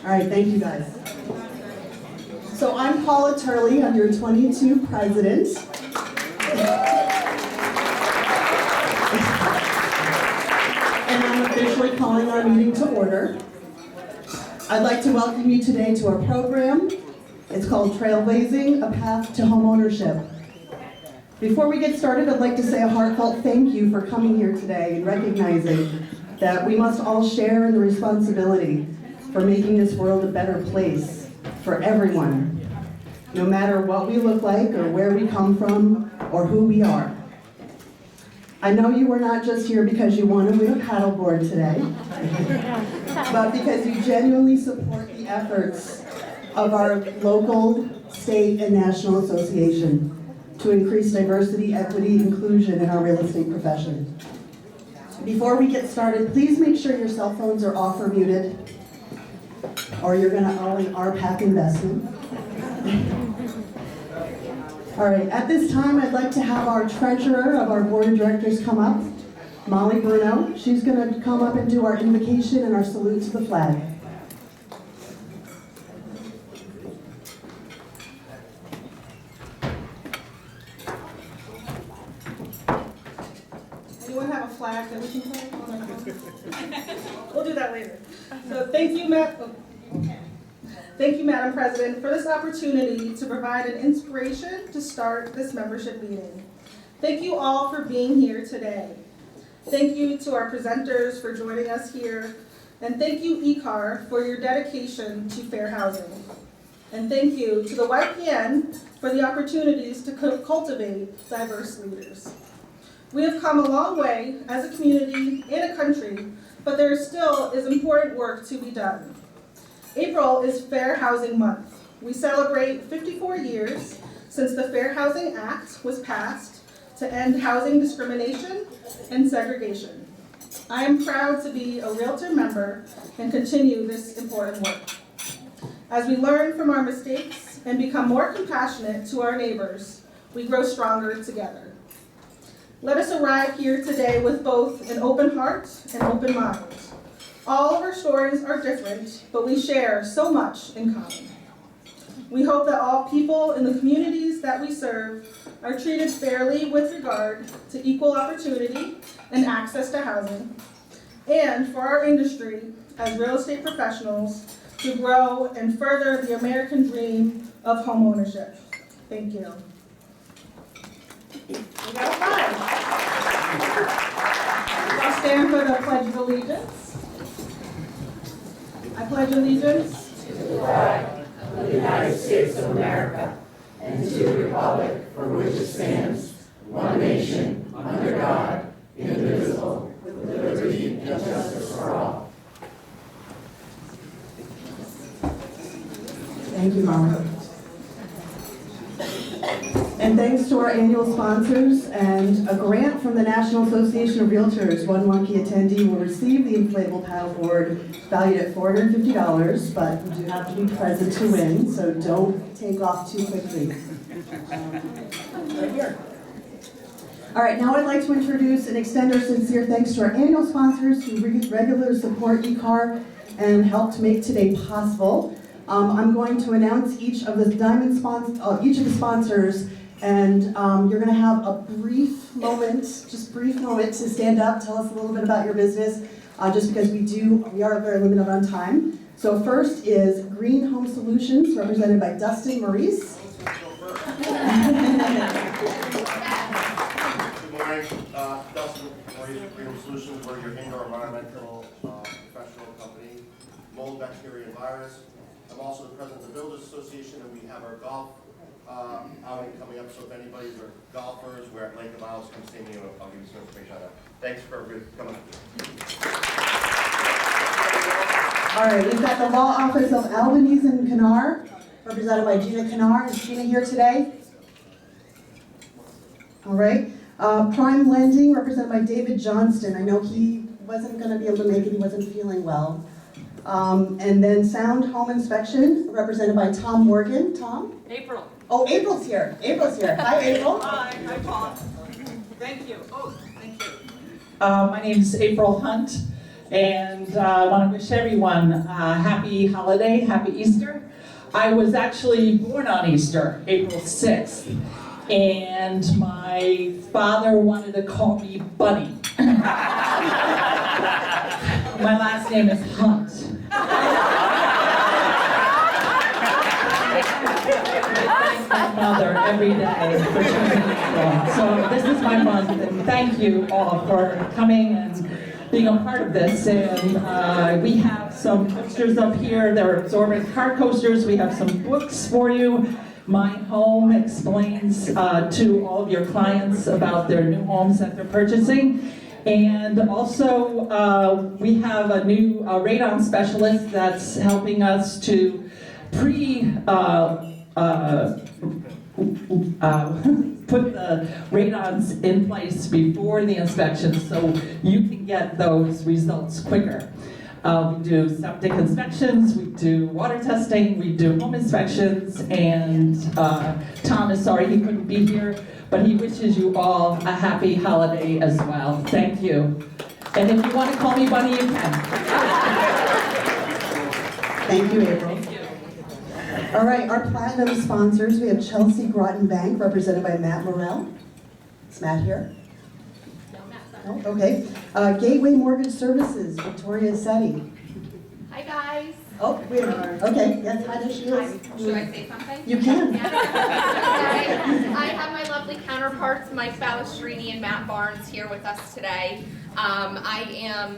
All right, thank you guys. So I'm Paula Turley, I'm your 22 president. And I'm officially calling our meeting to order. I'd like to welcome you today to our program. It's called Trailblazing, A Path to Homeownership. Before we get started, I'd like to say a heartfelt thank you for coming here today and recognizing that we must all share in the responsibility for making this world a better place for everyone, no matter what we look like or where we come from or who we are. I know you were not just here because you want to win a paddleboard today, but because you genuinely support the efforts of our local, state, and national association to increase diversity, equity, inclusion in our real estate profession. Before we get started, please make sure your cell phones are off or muted, or you're going to owe an RPAC investment. All right, at this time, I'd like to have our treasurer of our board of directors come up, Molly Bruno. She's going to come up and do our invocation and our salute to the flag. Anyone have a flag that we can play? We'll do that later. So thank you, Madam President, for this opportunity to provide an inspiration to start this membership meeting. Thank you all for being here today. Thank you to our presenters for joining us here. And thank you, ECAR, for your dedication to fair housing. And thank you to the YPN for the opportunities to cultivate diverse leaders. We have come a long way as a community and a country, but there still is important work to be done. April is Fair Housing Month. We celebrate 54 years since the Fair Housing Act was passed to end housing discrimination and segregation. I am proud to be a Realtor member and continue this important work. As we learn from our mistakes and become more compassionate to our neighbors, we grow stronger together. Let us arrive here today with both an open heart and open mind. All of our stories are different, but we share so much in common. We hope that all people in the communities that we serve are treated fairly with regard to equal opportunity and access to housing, and for our industry as real estate professionals to grow and further the American dream of homeownership. Thank you. We got a flag. I'll stand for the Pledge of Allegiance. I pledge allegiance to the flag of the United States of America and to the republic for which it stands, one nation, under God, indivisible, with liberty and justice for all. Thank you, Molly. And thanks to our annual sponsors and a grant from the National Association of Realtors, one lucky attendee will receive the inflatable paddleboard valued at $450, but you do have to be present to win, so don't take off too quickly. Right here. All right, now I'd like to introduce and extend our sincere thanks to our annual sponsors who regularly support ECAR and help to make today possible. I'm going to announce each of the sponsors, and you're going to have a brief moment to stand up, tell us a little bit about your business, just because we are very limited on time. So first is Green Home Solutions, represented by Dustin Maurice. Good morning, Dustin Maurice with Green Home Solutions. We're your indoor environmental professional company, mold, bacteria, and virus. I'm also the president of the Builders Association, and we have our golf outing coming up. So if anybody's are golfers, we're at Lake of Isles, come see me, and I'll give you some information on that. Thanks for coming. All right, we've got the Law Office of Albanese and Kennar, represented by Gina Kennar. Is Gina here today? All right. Prime Lending, represented by David Johnston. I know he wasn't going to be able to make it. He wasn't feeling well. And then Sound Home Inspection, represented by Tom Morgan. Tom? April. Oh, April's here. April's here. Hi, April. Hi, Paula. Thank you. Oh, thank you. My name is April Hunt, And I want to wish everyone a happy holiday, happy Easter. I was actually born on Easter, April 6th, and my father wanted to call me Bunny. My last name is Hunt. My mother every day for choosing April. So this is my month, and thank you all for coming and being a part of this. And we have some coasters up here. They're absorbent car coasters. We have some books for you. My Home explains to all of your clients about their new homes that they're purchasing. And also, we have a new radon specialist that's helping us to put the radons in place before the inspection so you can get those results quicker. We do septic inspections, we do water testing, we do home inspections, and Tom is sorry he couldn't be here, but he wishes you all a happy holiday as well. Thank you. And if you want to call me Bunny, you can. Thank you, April. All right, our platinum sponsors, we have Chelsea Groton Bank, represented by Matt Morrell. Is Matt here? No, okay. Gateway Mortgage Services, Victoria Setti. Hi guys. Oh, we are. Okay, yes, hi, there she is. Should I say something? You can. Yeah. I have my lovely counterparts, Mike Balestrini and Matt Barnes, here with us today. I am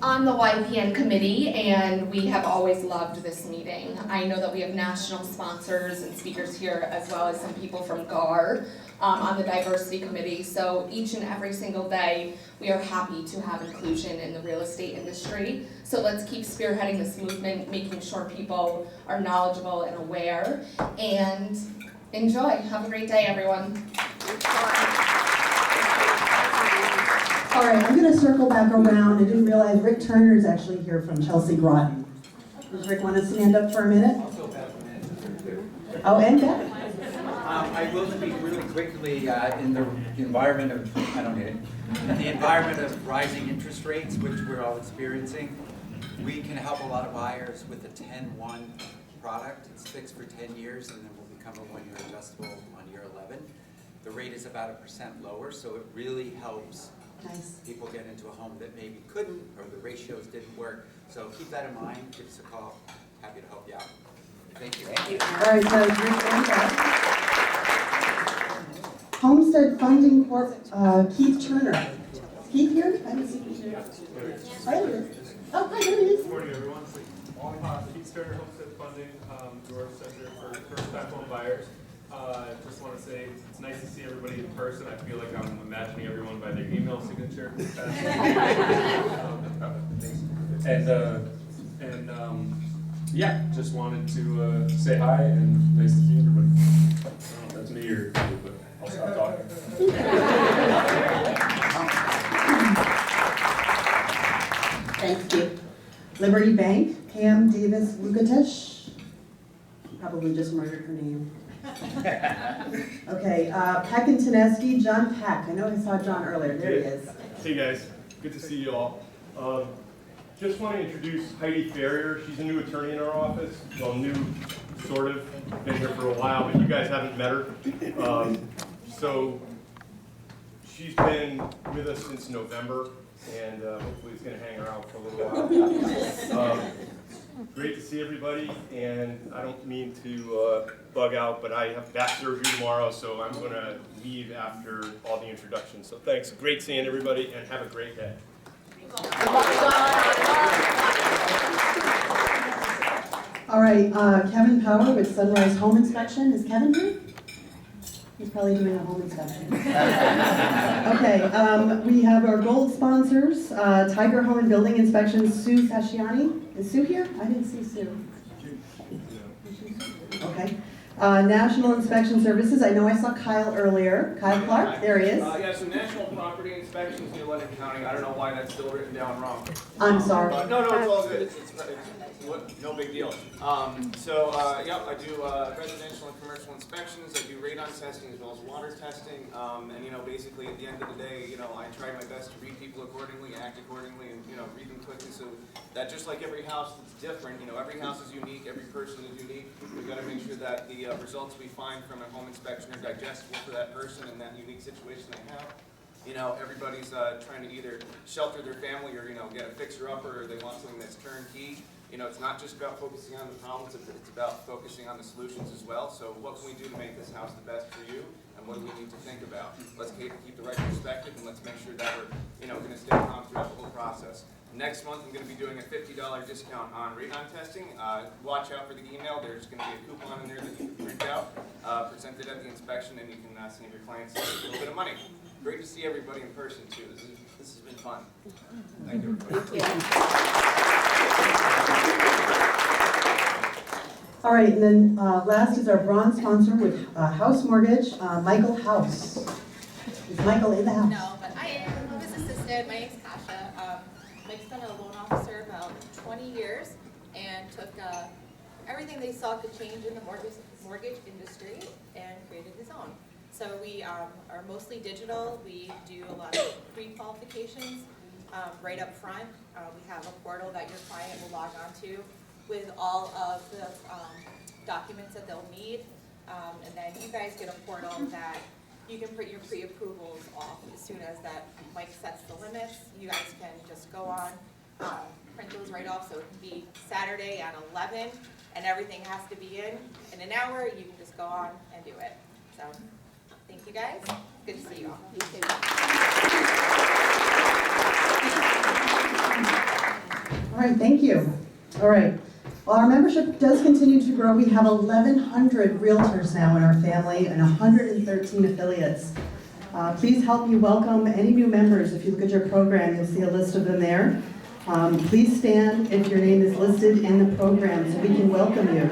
on the YPN committee, and we have always loved this meeting. I know that we have national sponsors and speakers here, as well as some people from GAR on the diversity committee. So each and every single day, we are happy to have inclusion in the real estate industry. So let's keep spearheading this movement, making sure people are knowledgeable and aware, and enjoy. Have a great day, everyone. All right, I'm going to circle back around. I didn't realize Rick Turner is actually here from Chelsea Groton. Does Rick want to stand up for a minute? Oh, and Beth. I will speak really quickly in the environment of, I don't need it, in the environment of rising interest rates, which we're all experiencing. We can help a lot of buyers with a 10-1 product. It's fixed for 10 years and then will become a 1-year adjustable on year 11. The rate is about 1% lower, so it really helps people get into a home that maybe couldn't, or the ratios didn't work. So keep that in mind, give us a call. Happy to help you out. Thank you. Thank you. All right, so Rick and Beth. Homestead Funding Corp, Keith Turner. Keith here? I didn't see Keith here. Hi, there he is. Oh, hi, there he is. Good morning, everyone. Keith Turner, Homestead Funding, your center for first-time home buyers. Just want to say it's nice to see everybody in person. I feel like I'm imagining everyone by their email signature. Yeah, just wanted to say hi and nice to see everybody. I don't know if that's me or you, but I'll stop talking. Thanks, Keith. Liberty Bank, Pam Davis Lukatesh. Probably just murdered her name. Okay, Peck and Teneski, John Peck. I know I saw John earlier. There he is. Hey guys, good to see you all. Just want to introduce Heidi Ferrier. She's a new attorney in our office. Well, new, sort of. Been here for a while, but you guys haven't met her. So she's been with us since November, and hopefully it's going to hang around for a little while. Great to see everybody, and I don't mean to bug out, but I have back surgery tomorrow, so I'm going to leave after all the introductions. So thanks. Great seeing everybody, and have a great day. All right, Kevin Power with Sunrise Home Inspection. Is Kevin here? He's probably doing a home inspection. Okay, we have our gold sponsors, Tiger Home and Building Inspection, Sue Sashiani. Is Sue here? I didn't see Sue. Okay. National Inspection Services, I know I saw Kyle earlier. Kyle Clark, there he is. Yeah, so National Property Inspections, New London County. I don't know why that's still written down wrong. I'm sorry. No, it's all good. It's no big deal. Yeah, I do residential and commercial inspections. I do radon testing as well as water testing. And basically at the end of the day, I try my best to read people accordingly, act accordingly, and read them quickly. So that just like every house that's different, every house is unique, every person is unique. We've got to make sure that the results we find from a home inspection are digestible for that person and that unique situation they have. Everybody's trying to either shelter their family or, get a fixer-upper, or they want something that's turnkey. It's not just about focusing on the problems, it's about focusing on the solutions as well. So what can we do to make this house the best for you? And what do we need to think about? Let's keep the right perspective, and let's make sure that we're, going to stay calm throughout the whole process. Next month, I'm going to be doing a $50 discount on radon testing. Watch out for the email. There's going to be a coupon in there that you can print out, present it at the inspection, and you can save your clients a little bit of money. Great to see everybody in person, too. This has been fun. Thank you, everybody. All right, and then last is our bronze sponsor with House Mortgage, Michael House. Is Michael in the house? No, but I am. I'm his assistant. My name's Kasha. Mike's been a loan officer about 20 years and took everything they saw could change in the mortgage industry and created his own. So we are mostly digital. We do a lot of pre-qualifications right up front. We have a portal that your client will log on to with all of the documents that they'll need. And then you guys get a portal that you can print your pre-approvals off as soon as that Mike sets the limits. You guys can just go on, print those right off. So it can be Saturday at 11 and everything has to be in an hour. You can just go on and do it. So thank you guys. Good to see you all. All right, thank you. All right. Well, our membership does continue to grow. We have 1,100 realtors now in our family and 113 affiliates. Please help me welcome any new members. If you look at your program, you'll see a list of them there. Please stand if your name is listed in the program so we can welcome you.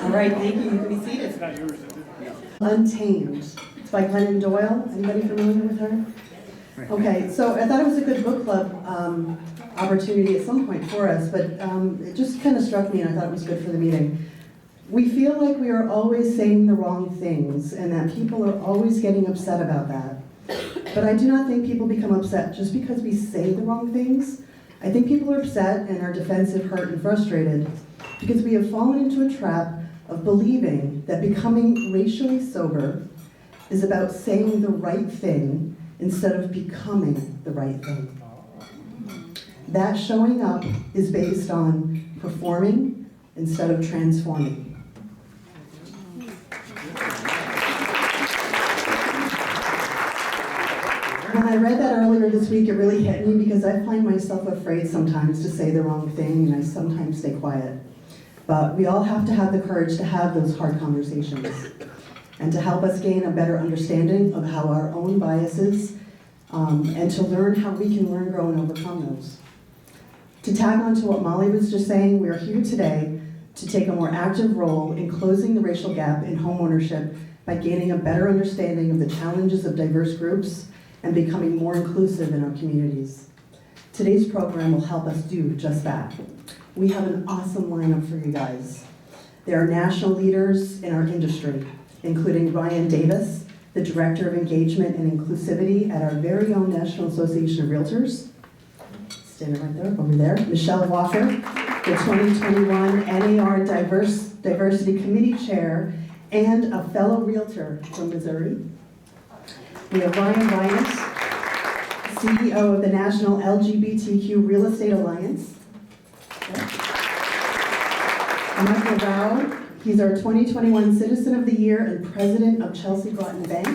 All right, thank you. You can be seated. It's not yours. Untamed. It's by Glennon Doyle. Anybody familiar with her? Okay, so I thought it was a good book club opportunity at some point for us, but it just kind of struck me and I thought it was good for the meeting. We feel like we are always saying the wrong things and that people are always getting upset about that. But I do not think people become upset just because we say the wrong things. I think people are upset and are defensive, hurt, and frustrated because we have fallen into a trap of believing that becoming racially sober is about saying the right thing instead of becoming the right thing. That showing up is based on performing instead of transforming. When I read that earlier this week, it really hit me because I find myself afraid sometimes to say the wrong thing and I sometimes stay quiet. But we all have to have the courage to have those hard conversations and to help us gain a better understanding of how our own biases and to learn how we can learn, grow, and overcome those. To tag on to what Molly was just saying, we are here today to take a more active role in closing the racial gap in homeownership by gaining a better understanding of the challenges of diverse groups and becoming more inclusive in our communities. Today's program will help us do just that. We have an awesome lineup for you guys. There are national leaders in our industry, including Ryan Davis, the Director of Engagement and Inclusivity at our very own National Association of Realtors. Standing right there, over there. Michelle Walker, the 2021 NAR Diversity Committee Chair and a fellow realtor from Missouri. We have Ryan Weyandt, CEO of the National LGBTQ Real Estate Alliance. Michael Rauh, he's our 2021 Citizen of the Year and President of Chelsea Groton Bank.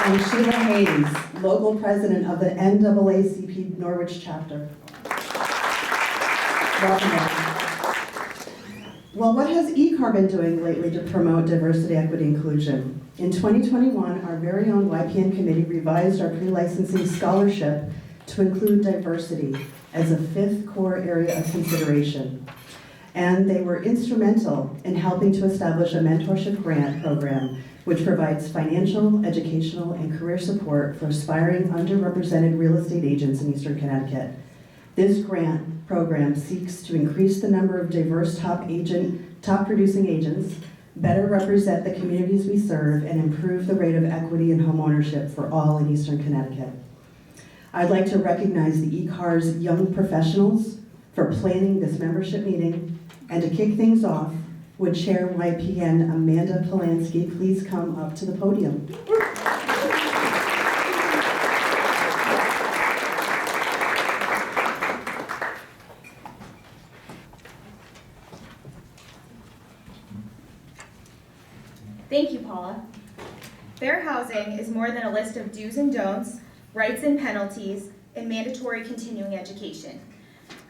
And Sheila Hayes, local president of the NAACP Norwich chapter. Welcome. Well, what has ECAR been doing lately to promote diversity, equity, inclusion? In 2021, our very own YPN committee revised our pre-licensing scholarship to include diversity as a 5th core area of consideration. And they were instrumental in helping to establish a mentorship grant program which provides financial, educational, and career support for aspiring underrepresented real estate agents in Eastern Connecticut. This grant program seeks to increase the number of diverse top producing agents, better represent the communities we serve, and improve the rate of equity and homeownership for all in Eastern Connecticut. I'd like to recognize the ECAR's young professionals for planning this membership meeting, and to kick things off, would Chair YPN Amanda Polanski please come up to the podium? Thank you, Paula. Fair housing is more than a list of do's and don'ts, rights and penalties, and mandatory continuing education.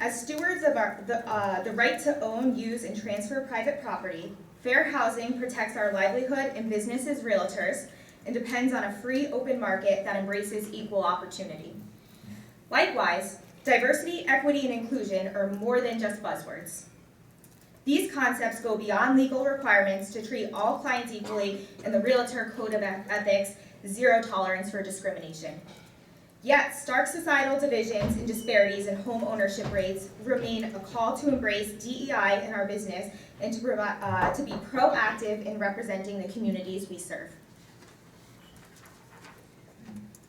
As stewards of the right to own, use, and transfer private property, fair housing protects our livelihood and business as realtors and depends on a free, open market that embraces equal opportunity. Likewise, diversity, equity, and inclusion are more than just buzzwords. These concepts go beyond legal requirements to treat all clients equally in the Realtor Code of Ethics, zero tolerance for discrimination. Yet, stark societal divisions and disparities in home ownership rates remain a call to embrace DEI in our business and to be proactive in representing the communities we serve.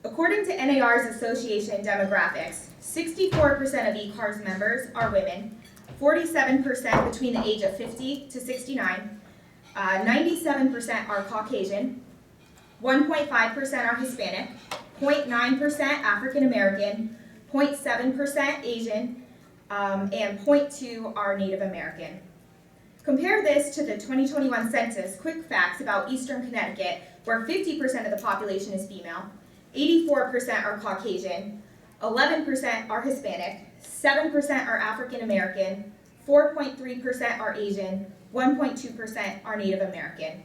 According to NAR's Association Demographics, 64% of ECAR's members are women, 47% between the age of 50 to 69, 97% are Caucasian, 1.5% are Hispanic, 0.9% African American, 0.7% Asian, and 0.2% are Native American. Compare this to the 2021 census quick facts about Eastern Connecticut, where 50% of the population is female, 84% are Caucasian, 11% are Hispanic, 7% are African American, 4.3% are Asian, 1.2% are Native American.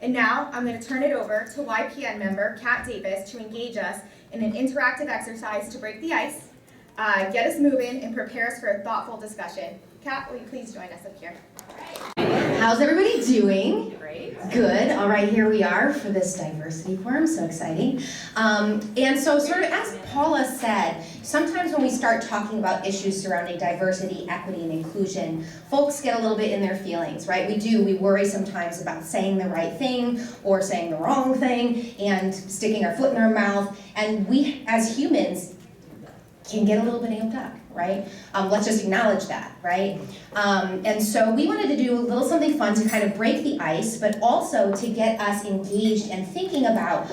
And now I'm going to turn it over to YPN member Kat Davis to engage us in an interactive exercise to break the ice, get us moving, and prepare us for a thoughtful discussion. Kat, will you please join us up here? How's everybody doing? Great. Good. All right, here we are for this diversity forum. So exciting. And so sort of as Paula said, sometimes when we start talking about issues surrounding diversity, equity, and inclusion, folks get a little bit in their feelings, right? We worry sometimes about saying the right thing or saying the wrong thing and sticking our foot in our mouth. And we, as humans, can get a little bit amped up, right? Let's just acknowledge that, right? And so we wanted to do a little something fun to kind of break the ice, but also to get us engaged and thinking about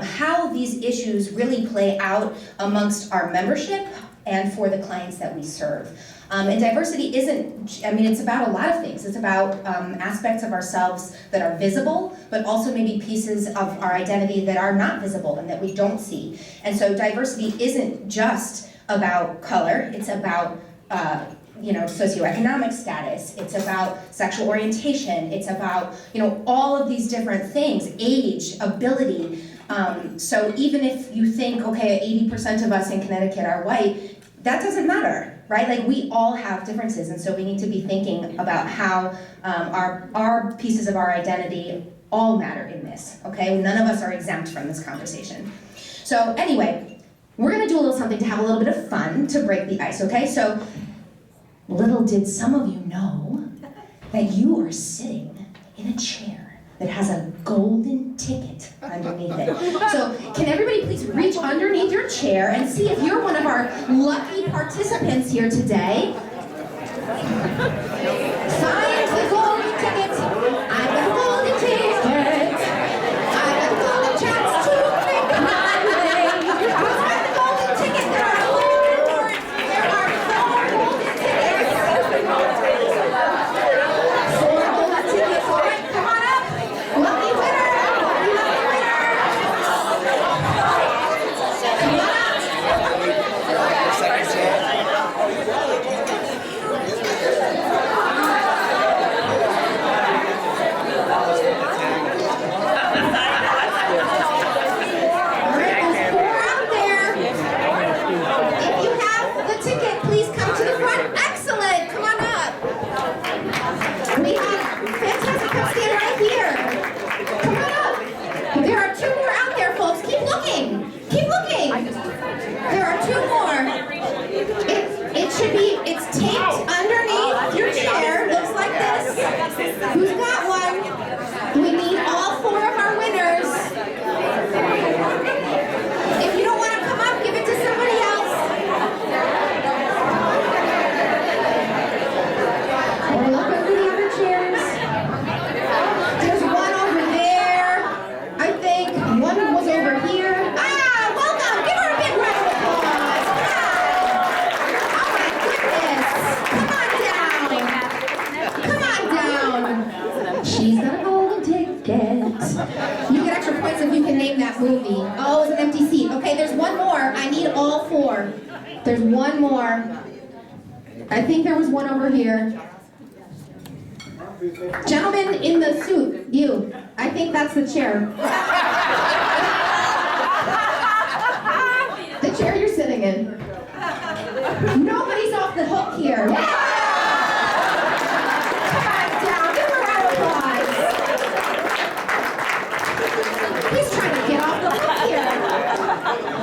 how these issues really play out amongst our membership and for the clients that we serve. And diversity isn't, it's about a lot of things. It's about aspects of ourselves that are visible, but also maybe pieces of our identity that are not visible and that we don't see. And so diversity isn't just about color, it's about socioeconomic status, it's about sexual orientation, it's about, all of these different things, age, ability. So even if you think, okay, 80% of us in Connecticut are white, that doesn't matter, right? Like, we all have differences, and so we need to be thinking about how our pieces of our identity all matter in this, okay? None of us are exempt from this conversation. So anyway, we're gonna do a little something to have a little bit of fun to break the ice, okay? So, little did some of you know that you are sitting in a chair that has a golden ticket underneath it. So can everybody please reach underneath your chair and see if you're one of our lucky participants here today? Sign the golden ticket. I got the golden ticket. I got the golden chance to make my way. Sign the golden ticket. There are 4 awards. There are 4 golden tickets. 4 golden tickets. All right, come on up. Lucky winner! Lucky winner! Come on up! Who's got one? We need all 4 of our winners. If you don't want to come up, give it to somebody else. Or look under the other chairs. There's one over there. I think one was over here. Welcome. Give her a big round of applause. Oh my goodness. Come on down. Come on down. She's got a golden ticket. You get extra points if you can name that movie. Oh, it's an empty seat. Okay, there's one more. I need all 4. There's one more. I think there was one over here. Gentleman in the suit, you. I think that's the chair. The chair you're sitting in. Nobody's off the hook here. Come on down. Give her a round of applause. He's trying to get off the hook here.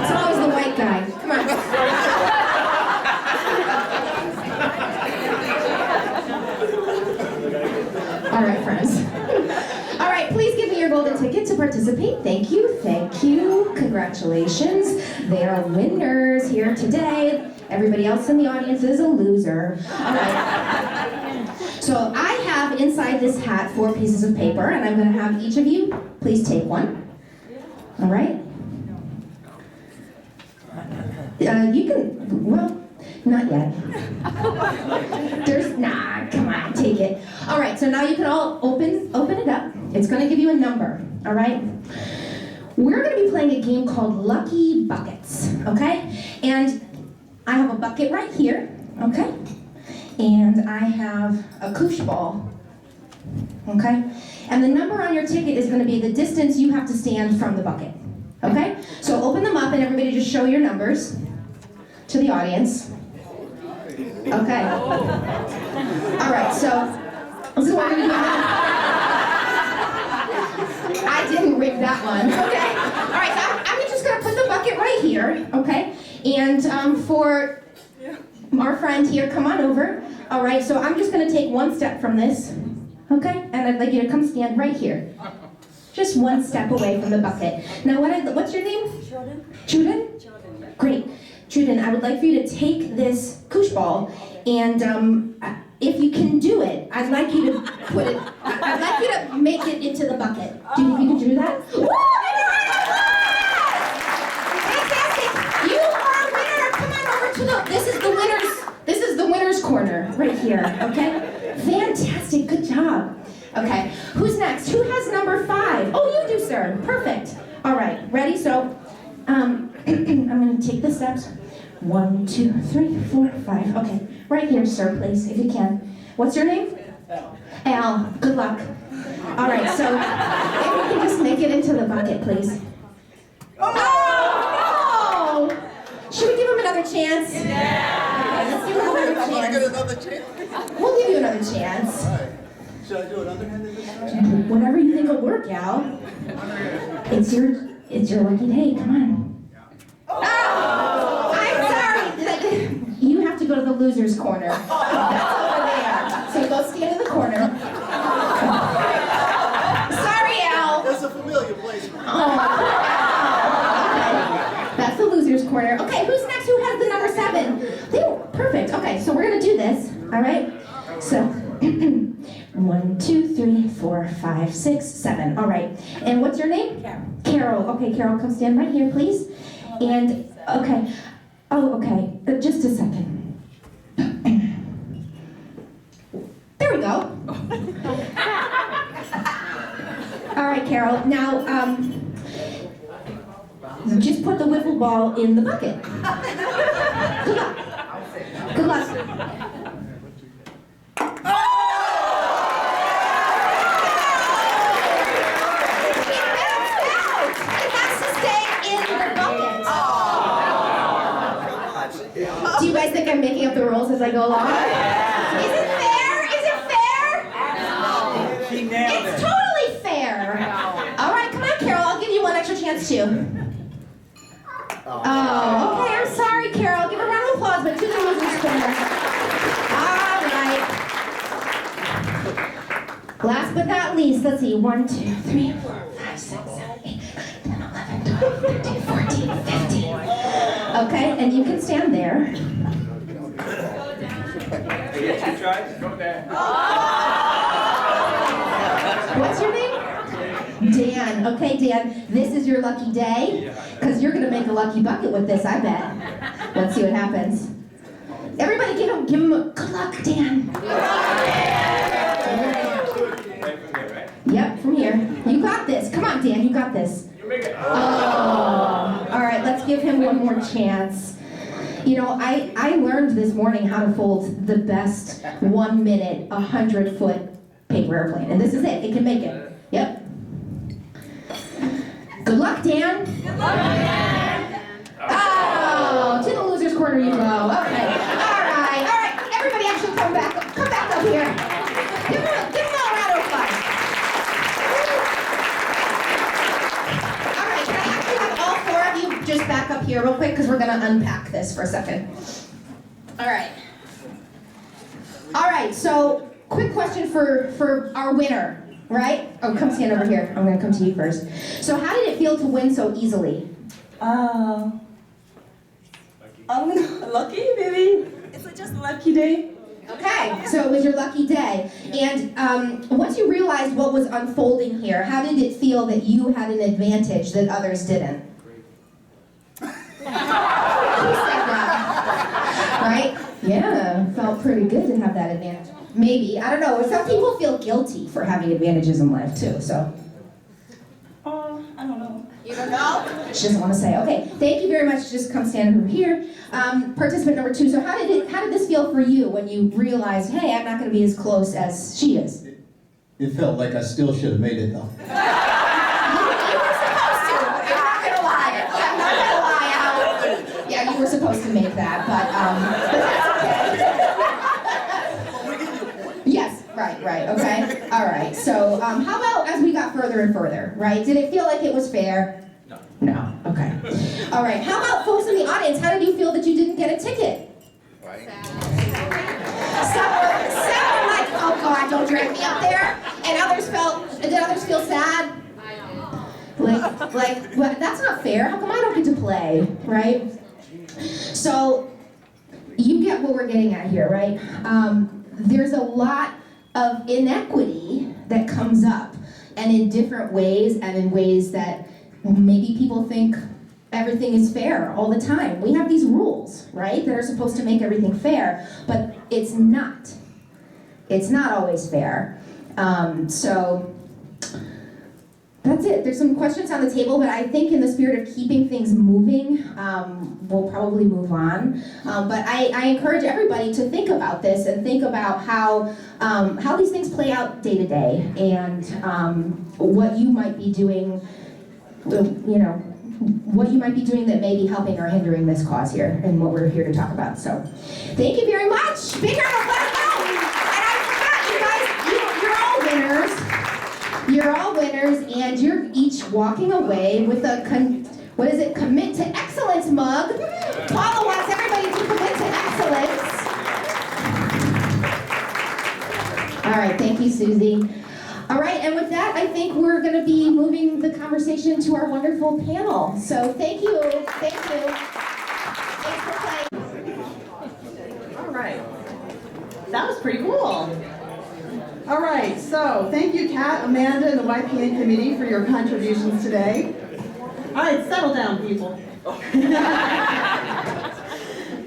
It's always the white guy. Come on. All right, friends. All right, please give me your golden ticket to participate. Thank you, thank you. Congratulations. They are winners here today. Everybody else in the audience is a loser. All right. So I have inside this hat 4 pieces of paper, and I'm going to have each of you please take one. All right? You can, well, not yet. Come on, take it. All right, so now you can all open it up. It's gonna give you a number, all right? We're gonna be playing a game called Lucky Buckets, okay? And I have a bucket right here, okay? And I have a koosh ball, okay? And the number on your ticket is gonna be the distance you have to stand from the bucket, okay? So open them up and everybody just show your numbers to the audience. Okay. All right, so this is what we're gonna do now. I didn't rig that one. Okay. All right, so I'm just gonna put the bucket right here, okay? And for our friend here, come on over. All right, so I'm just gonna take one step from this, okay? And I'd like you to come stand right here. Just one step away from the bucket. Now, what's your name? Truden. Great. Truden, I would like for you to take this koosh ball, and if you can do it, I'd like you to I'd like you to make it into the bucket. Do you think you can do that? Woo! Fantastic! You are a winner! Come on over to this is the winner's corner, right here, okay? Fantastic, good job. Okay, who's next? Who has number 5? Oh, you do, sir. Perfect. All right, ready? So, I'm going to take the steps. 1, 2, 3, 4, 5. Okay, right here, sir, please, if you can. What's your name? Al. Good luck. All right, so if you can just make it into the bucket, please. Oh, no! Should we give him another chance? Yeah. Let's give him another chance. Want to get another chance? We'll give you another chance. All right. Should I do it underhanded this time? Whatever you think will work, Al. It's your lucky day. Come on. Oh! I'm sorry. You have to go to the loser's corner. That's over there. So go stand in the corner. Sorry, Al. That's a familiar place. Oh. Okay. That's the loser's corner. Okay, who's next? Who has the number 7? Perfect. Okay, so we're gonna do this. All right. So. 1, 2, 3, 4, 5, 6, 7. All right. And what's your name? Carol. Carol. Okay, Carol, come stand right here, please. And, okay. Oh, okay. Just a second. There we go. All right, Carol. Now, just put the wiffle ball in the bucket. Good luck. Good luck. Do you guys think I'm making up the rules as I go along? Is it fair? Is it fair? No. She nailed it. It's totally fair. All right, come on, Carol. I'll give you one extra chance too. Oh, okay. I'm sorry, Carol. Give a round of applause, but to the loser's corner. All right. Last but not least, let's see, 1, 2, 3, 4, 5, 6, 7, 8, 9, 10, 11, 12, 13, 14, 15. Okay, and you can stand there. What's your name? Dan. Okay, Dan, this is your lucky day, because you're going to make a lucky bucket with this, I bet. Let's see what happens. Everybody give him a good luck, Dan. Yep, from here. You got this. Come on, Dan, you got this. Oh, all right, let's give him one more chance. You know, I learned this morning how to fold the best 1 minute, 100-foot paper airplane, and this is it. It can make it. Yep. Good luck, Dan. Good luck, Dan. Oh, to the loser's corner you go. Okay. All right. Everybody actually come back up here. Give him a round of applause. All right, can I actually have all 4 of you just back up here real quick, because we're going to unpack this for a second. All right, so quick question for our winner, right? Oh, come stand over here. I'm going to come to you first. So how did it feel to win so easily? Lucky, maybe. It's just a lucky day. Okay, so it was your lucky day. And once you realized what was unfolding here, how did it feel that you had an advantage that others didn't? Right? Yeah, felt pretty good to have that advantage. Maybe, I don't know. Some people feel guilty for having advantages in life too, so. I don't know. You don't know? She doesn't want to say. Okay, thank you very much. Just come stand over here. Participant number 2. So how did this feel for you when you realized, hey, I'm not going to be as close as she is? It felt like I still should have made it though. You were supposed to. I'm not going to lie. I'm not going to lie. Yeah, you were supposed to make that, but that's okay. Yes, right, okay. All right, so how about as we got further and further, right? Did it feel like it was fair? No, okay. All right, how about folks in the audience? How did you feel that you didn't get a ticket? Some were like, oh God, don't drag me up there. And did others feel sad? Like, well, that's not fair. How come I don't get to play, right? So, you get what we're getting at here, right? There's a lot of inequity that comes up, and in different ways, and in ways that maybe people think everything is fair all the time. We have these rules, right, that are supposed to make everything fair, but it's not. It's not always fair. So that's it. There's some questions on the table, but I think in the spirit of keeping things moving, we'll probably move on. But I encourage everybody to think about this and think about how these things play out day to day, and what you might be doing, what you might be doing that may be helping or hindering this cause here, and what we're here to talk about. So, thank you very much. Big round of applause. And I forgot, you guys, you're all winners. You're all winners, and you're each walking away with a Commit to Excellence mug. Paula wants everybody to commit to excellence. All right, thank you, Susie. All right, and with that, I think we're going to be moving the conversation to our wonderful panel. So thank you. Thanks for playing. All right, that was pretty cool. All right, so thank you, Kat, Amanda, and the YPN committee for your contributions today. All right, settle down, people.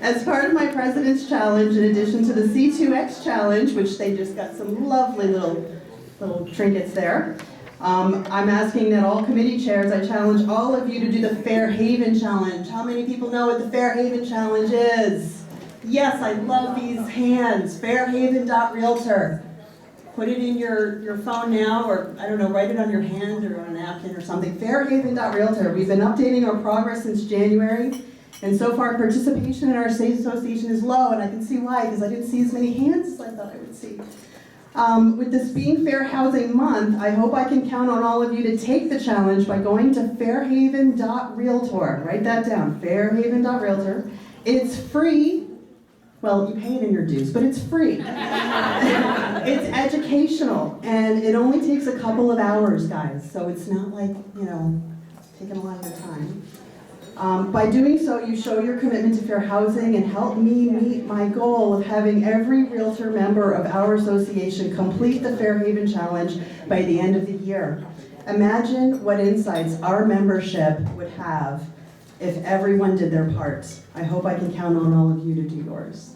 As part of my President's Challenge, in addition to the C2X Challenge, which they just got some lovely little trinkets there, I'm asking that all committee chairs, I challenge all of you to do the Fair Haven Challenge. How many people know what the Fair Haven Challenge is? Yes, I love these hands. Fairhaven.realtor. Put it in your phone now, or I don't know, write it on your hand or on a napkin or something. Fairhaven.realtor. We've been updating our progress since January, and so far participation in our state association is low, and I can see why, because I didn't see as many hands as I thought I would see. With this being Fair Housing Month, I hope I can count on all of you to take the challenge by going to fairhaven.realtor. Write that down, fairhaven.realtor. It's free Well, you pay it in your dues, but it's free. It's educational, and it only takes a couple of hours, guys, so it's not like, taking a lot of your time. By doing so, you show your commitment to fair housing and help me meet my goal of having every Realtor member of our association complete the Fair Haven Challenge by the end of the year. Imagine what insights our membership would have if everyone did their part. I hope I can count on all of you to do yours.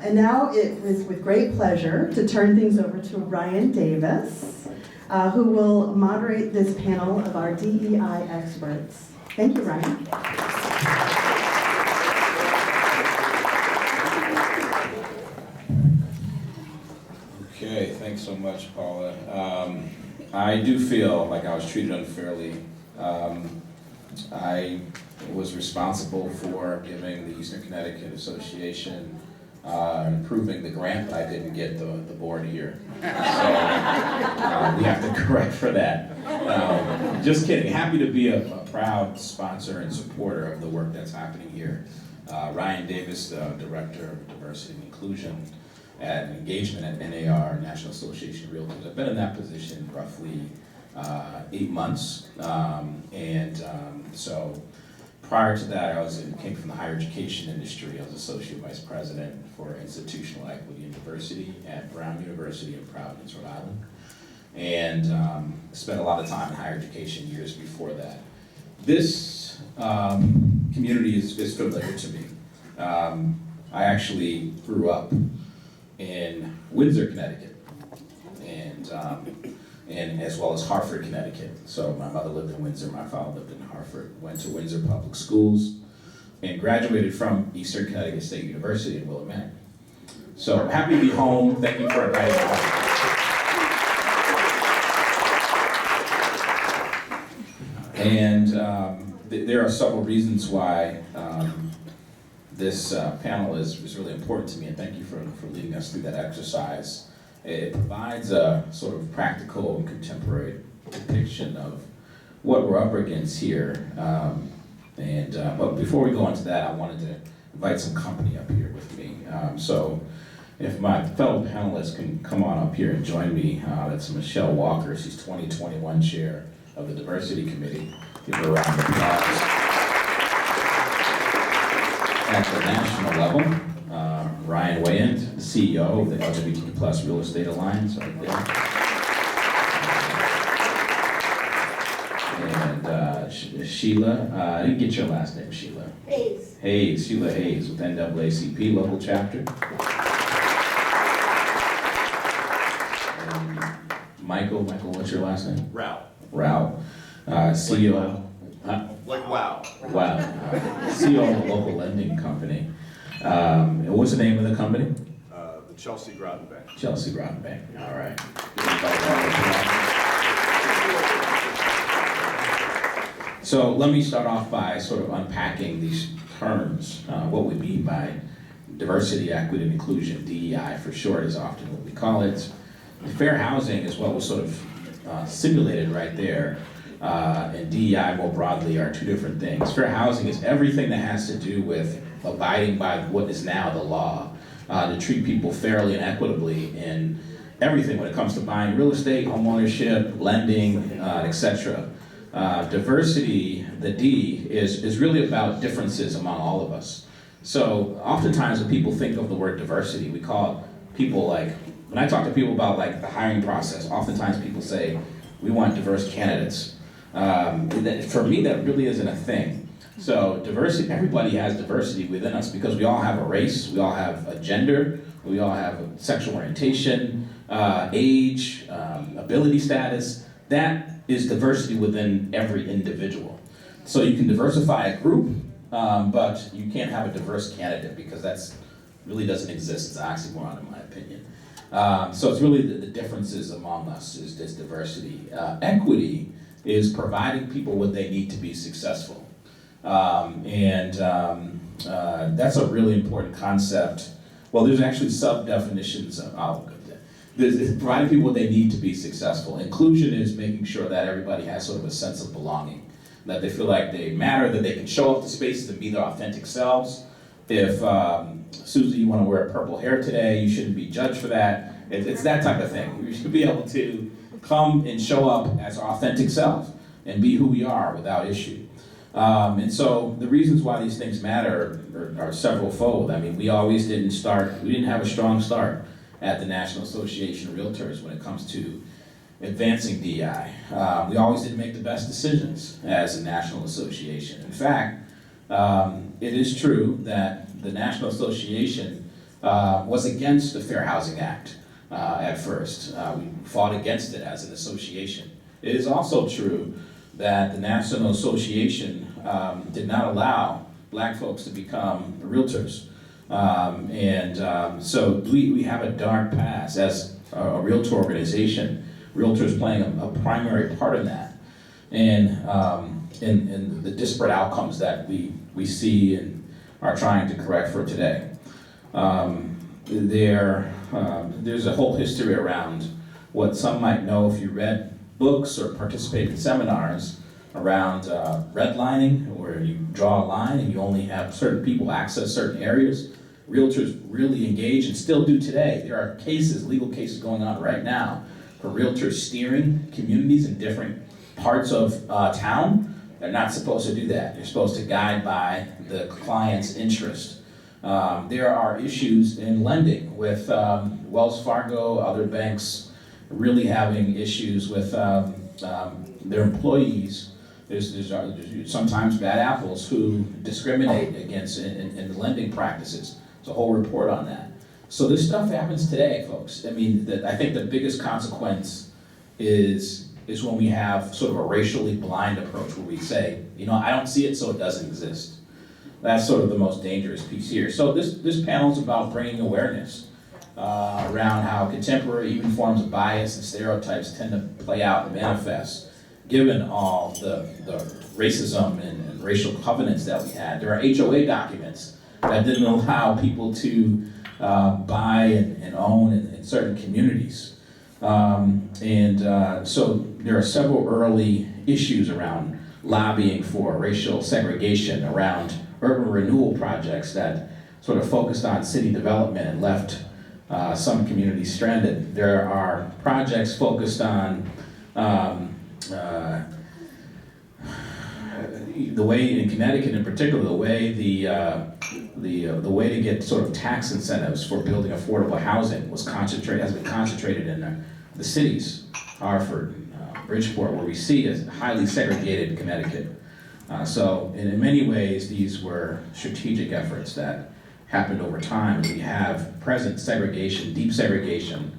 And now it is with great pleasure to turn things over to Ryan Davis, who will moderate this panel of our DEI experts. Thank you, Ryan. Okay, thanks so much, Paula. I do feel like I was treated unfairly. I was responsible for giving the Eastern Connecticut Association improving the grant, but I didn't get the board here. So we have to correct for that. Just kidding. Happy to be a proud sponsor and supporter of the work that's happening here. Ryan Davis, the Director of Diversity and Inclusion and Engagement at NAR, National Association of Realtors. I've been in that position roughly 8 months. So prior to that, came from the higher education industry. I was Associate Vice President for Institutional Equity and Diversity at Brown University in Providence, Rhode Island. And spent a lot of time in higher education years before that. This community is familiar to me. I actually grew up in Windsor, Connecticut, and as well as Hartford, Connecticut. So my mother lived in Windsor, my father lived in Hartford, went to Windsor Public Schools, and graduated from Eastern Connecticut State University in Willamette. So I'm happy to be home. Thank you for inviting me. And there are several reasons why this panel is really important to me, and thank you for leading us through that exercise. It provides a sort of practical and contemporary depiction of what we're up against here. But before we go into that, I wanted to invite some company up here with me. So if my fellow panelists can come on up here and join me, that's Michelle Walker. She's 2021 Chair of the Diversity Committee. Give her a round of applause. At the national level, Ryan Weyandt, the CEO of the LGBTQ+ Real Estate Alliance, right there. And Sheila, I didn't get your last name, Sheila. Hayes, Sheila Hayes with NAACP local chapter. And Michael, what's your last name? Rauh. CEO. Like wow. Wow. CEO of a local lending company. And what's the name of the company? The Chelsea Groton Bank. Chelsea Groton Bank. All right. So let me start off by sort of unpacking these terms. What we mean by diversity, equity, and inclusion. DEI for short is often what we call it. Fair housing is what was sort of simulated right there. And DEI more broadly are two different things. Fair housing is everything that has to do with abiding by what is now the law, to treat people fairly and equitably in everything when it comes to buying real estate, homeownership, lending, etc. Diversity, the D, is really about differences among all of us. So oftentimes when people think of the word diversity, we call people like, when I talk to people about like the hiring process, oftentimes people say, we want diverse candidates. For me, that really isn't a thing. So diversity, everybody has diversity within us because we all have a race, we all have a gender, we all have a sexual orientation, age, ability status. That is diversity within every individual. So you can diversify a group, but you can't have a diverse candidate because that's really doesn't exist. It's an oxymoron in my opinion. So it's really the differences among us is this diversity. Equity is providing people what they need to be successful. That's a really important concept. Well, there's actually sub-definitions of there's providing people what they need to be successful. Inclusion is making sure that everybody has sort of a sense of belonging, that they feel like they matter, that they can show up to spaces and be their authentic selves, if Susie, you want to wear purple hair today, you shouldn't be judged for that. It's that type of thing. We should be able to come and show up as our authentic self and be who we are without issue. And so the reasons why these things matter are several-fold. I mean, we didn't have a strong start at the National Association of Realtors when it comes to advancing DEI. We always didn't make the best decisions as a national association. In fact, it is true that the National Association was against the Fair Housing Act at first. We fought against it as an association. It is also true that the National Association did not allow black folks to become realtors. So we have a dark past as a realtor organization, realtors playing a primary part in that, and in the disparate outcomes that we see and are trying to correct for today. There's a whole history around what some might know if you read books or participate in seminars around redlining, where you draw a line and you only have certain people access certain areas. Realtors really engage and still do today. There are legal cases going on right now for realtors steering communities in different parts of town. They're not supposed to do that. They're supposed to guide by the client's interest. There are issues in lending with Wells Fargo, other banks really having issues with their employees. There's sometimes bad apples who discriminate against in the lending practices. There's a whole report on that. So this stuff happens today, folks. I mean, I think the biggest consequence is when we have sort of a racially blind approach where we say, I don't see it, so it doesn't exist. That's sort of the most dangerous piece here. So this panel is about bringing awareness around how contemporary even forms of bias and stereotypes tend to play out and manifest, given all the racism and racial covenants that we had. There are HOA documents that didn't allow people to buy and own in certain communities. So there are several early issues around lobbying for racial segregation, around urban renewal projects that sort of focused on city development and left some communities stranded. There are projects focused on the way in Connecticut in particular, the way the way to get sort of tax incentives for building affordable housing has been concentrated in the cities, Hartford, Bridgeport, where we see a highly segregated Connecticut. So in many ways, these were strategic efforts that happened over time. We have present segregation, deep segregation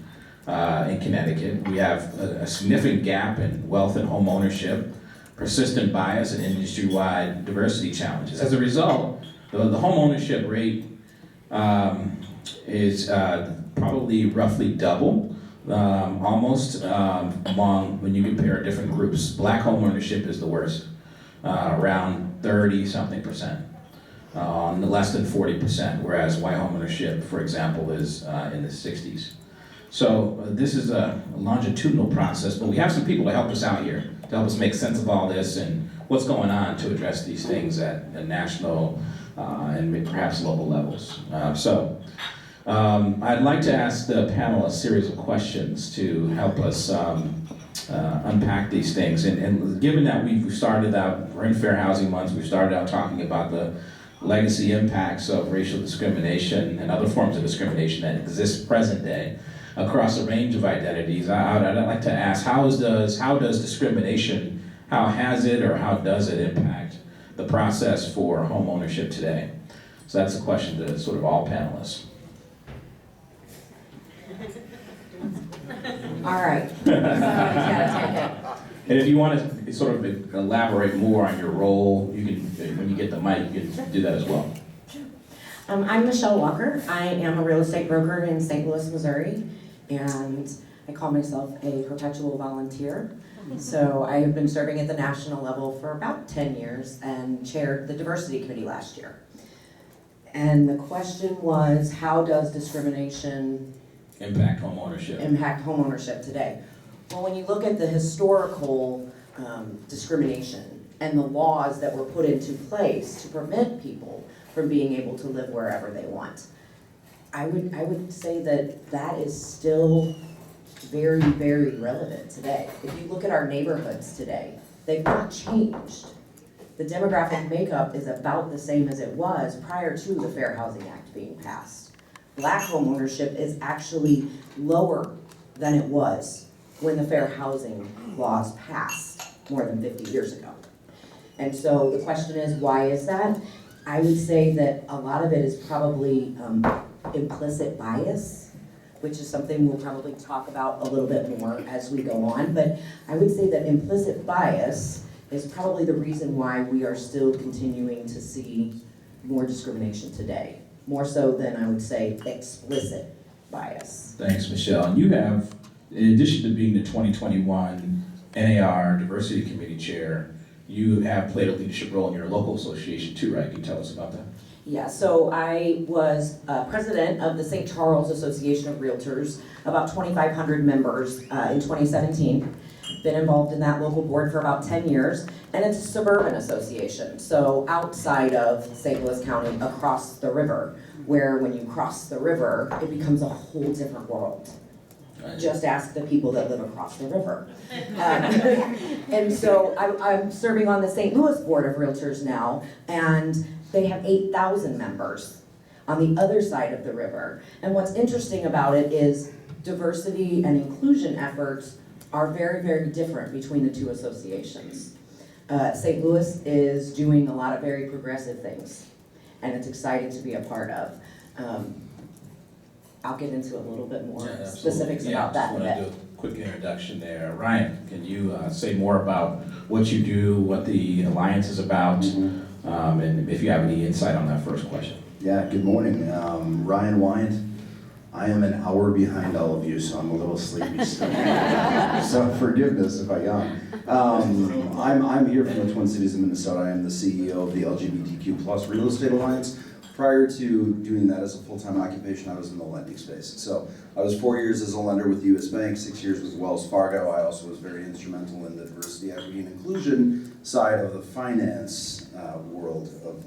in Connecticut. We have a significant gap in wealth and home ownership, persistent bias, and industry-wide diversity challenges. As a result, the home ownership rate is probably roughly double, almost among when you compare different groups. Black home ownership is the worst, around 30-something%, less than 40%, whereas white home ownership, for example, is in the 60s. So this is a longitudinal process, but we have some people to help us out here, to help us make sense of all this and what's going on to address these things at national and perhaps local levels. I'd like to ask the panel a series of questions to help us unpack these things. And given that we're in Fair Housing Month, we started out talking about the legacy impacts of racial discrimination and other forms of discrimination that exist present day across a range of identities. I'd like to ask, how does discrimination, how has it or how does it impact the process for home ownership today? So that's a question to sort of all panelists. All right. Somebody's gotta take it. And if you want to sort of elaborate more on your role, you can, when you get the mic, you can do that as well. I'm Michelle Walker. I am a real estate broker in St. Louis, Missouri, and I call myself a perpetual volunteer. So I have been serving at the national level for about 10 years and chaired the diversity committee last year. And the question was, how does discrimination impact home ownership today? Well, when you look at the historical discrimination and the laws that were put into place to prevent people from being able to live wherever they want. I would say that that is still very, very relevant today. If you look at our neighborhoods today, they've not changed. The demographic makeup is about the same as it was prior to the Fair Housing Act being passed. Black home ownership is actually lower than it was when the fair housing laws passed more than 50 years ago. And so the question is, why is that? I would say that a lot of it is probably implicit bias, which is something we'll probably talk about a little bit more as we go on. But I would say that implicit bias is probably the reason why we are still continuing to see more discrimination today. More so than, I would say, explicit bias. Thanks, Michelle. And you have, in addition to being the 2021 NAR Diversity Committee Chair, you have played a leadership role in your local association too, right? Can you tell us about that? Yeah, so I was president of the St. Charles Association of Realtors, about 2,500 members in 2017. Been involved in that local board for about 10 years, and it's a suburban association, so outside of St. Louis County, across the river, where when you cross the river, it becomes a whole different world. Just ask the people that live across the river. And so I'm serving on the St. Louis Board of Realtors now, and they have 8,000 members on the other side of the river. And what's interesting about it is diversity and inclusion efforts are very, very different between the two associations. St. Louis is doing a lot of very progressive things, and it's exciting to be a part of. I'll get into a little bit more specifics about that in a bit. I just want to do a quick introduction there. Ryan, can you say more about what you do, what the Alliance is about, and if you have any insight on that first question? Yeah, good morning. Ryan Weyandt. I am an hour behind all of you, so I'm a little sleepy still. So forgiveness if I yawn. I'm here from the Twin Cities of Minnesota. I am the CEO of the LGBTQ+ Real Estate Alliance. Prior to doing that as a full-time occupation, I was in the lending space. So I was 4 years as a lender with US Bank, 6 years with Wells Fargo. I also was very instrumental in the diversity, equity, and inclusion side of the finance world of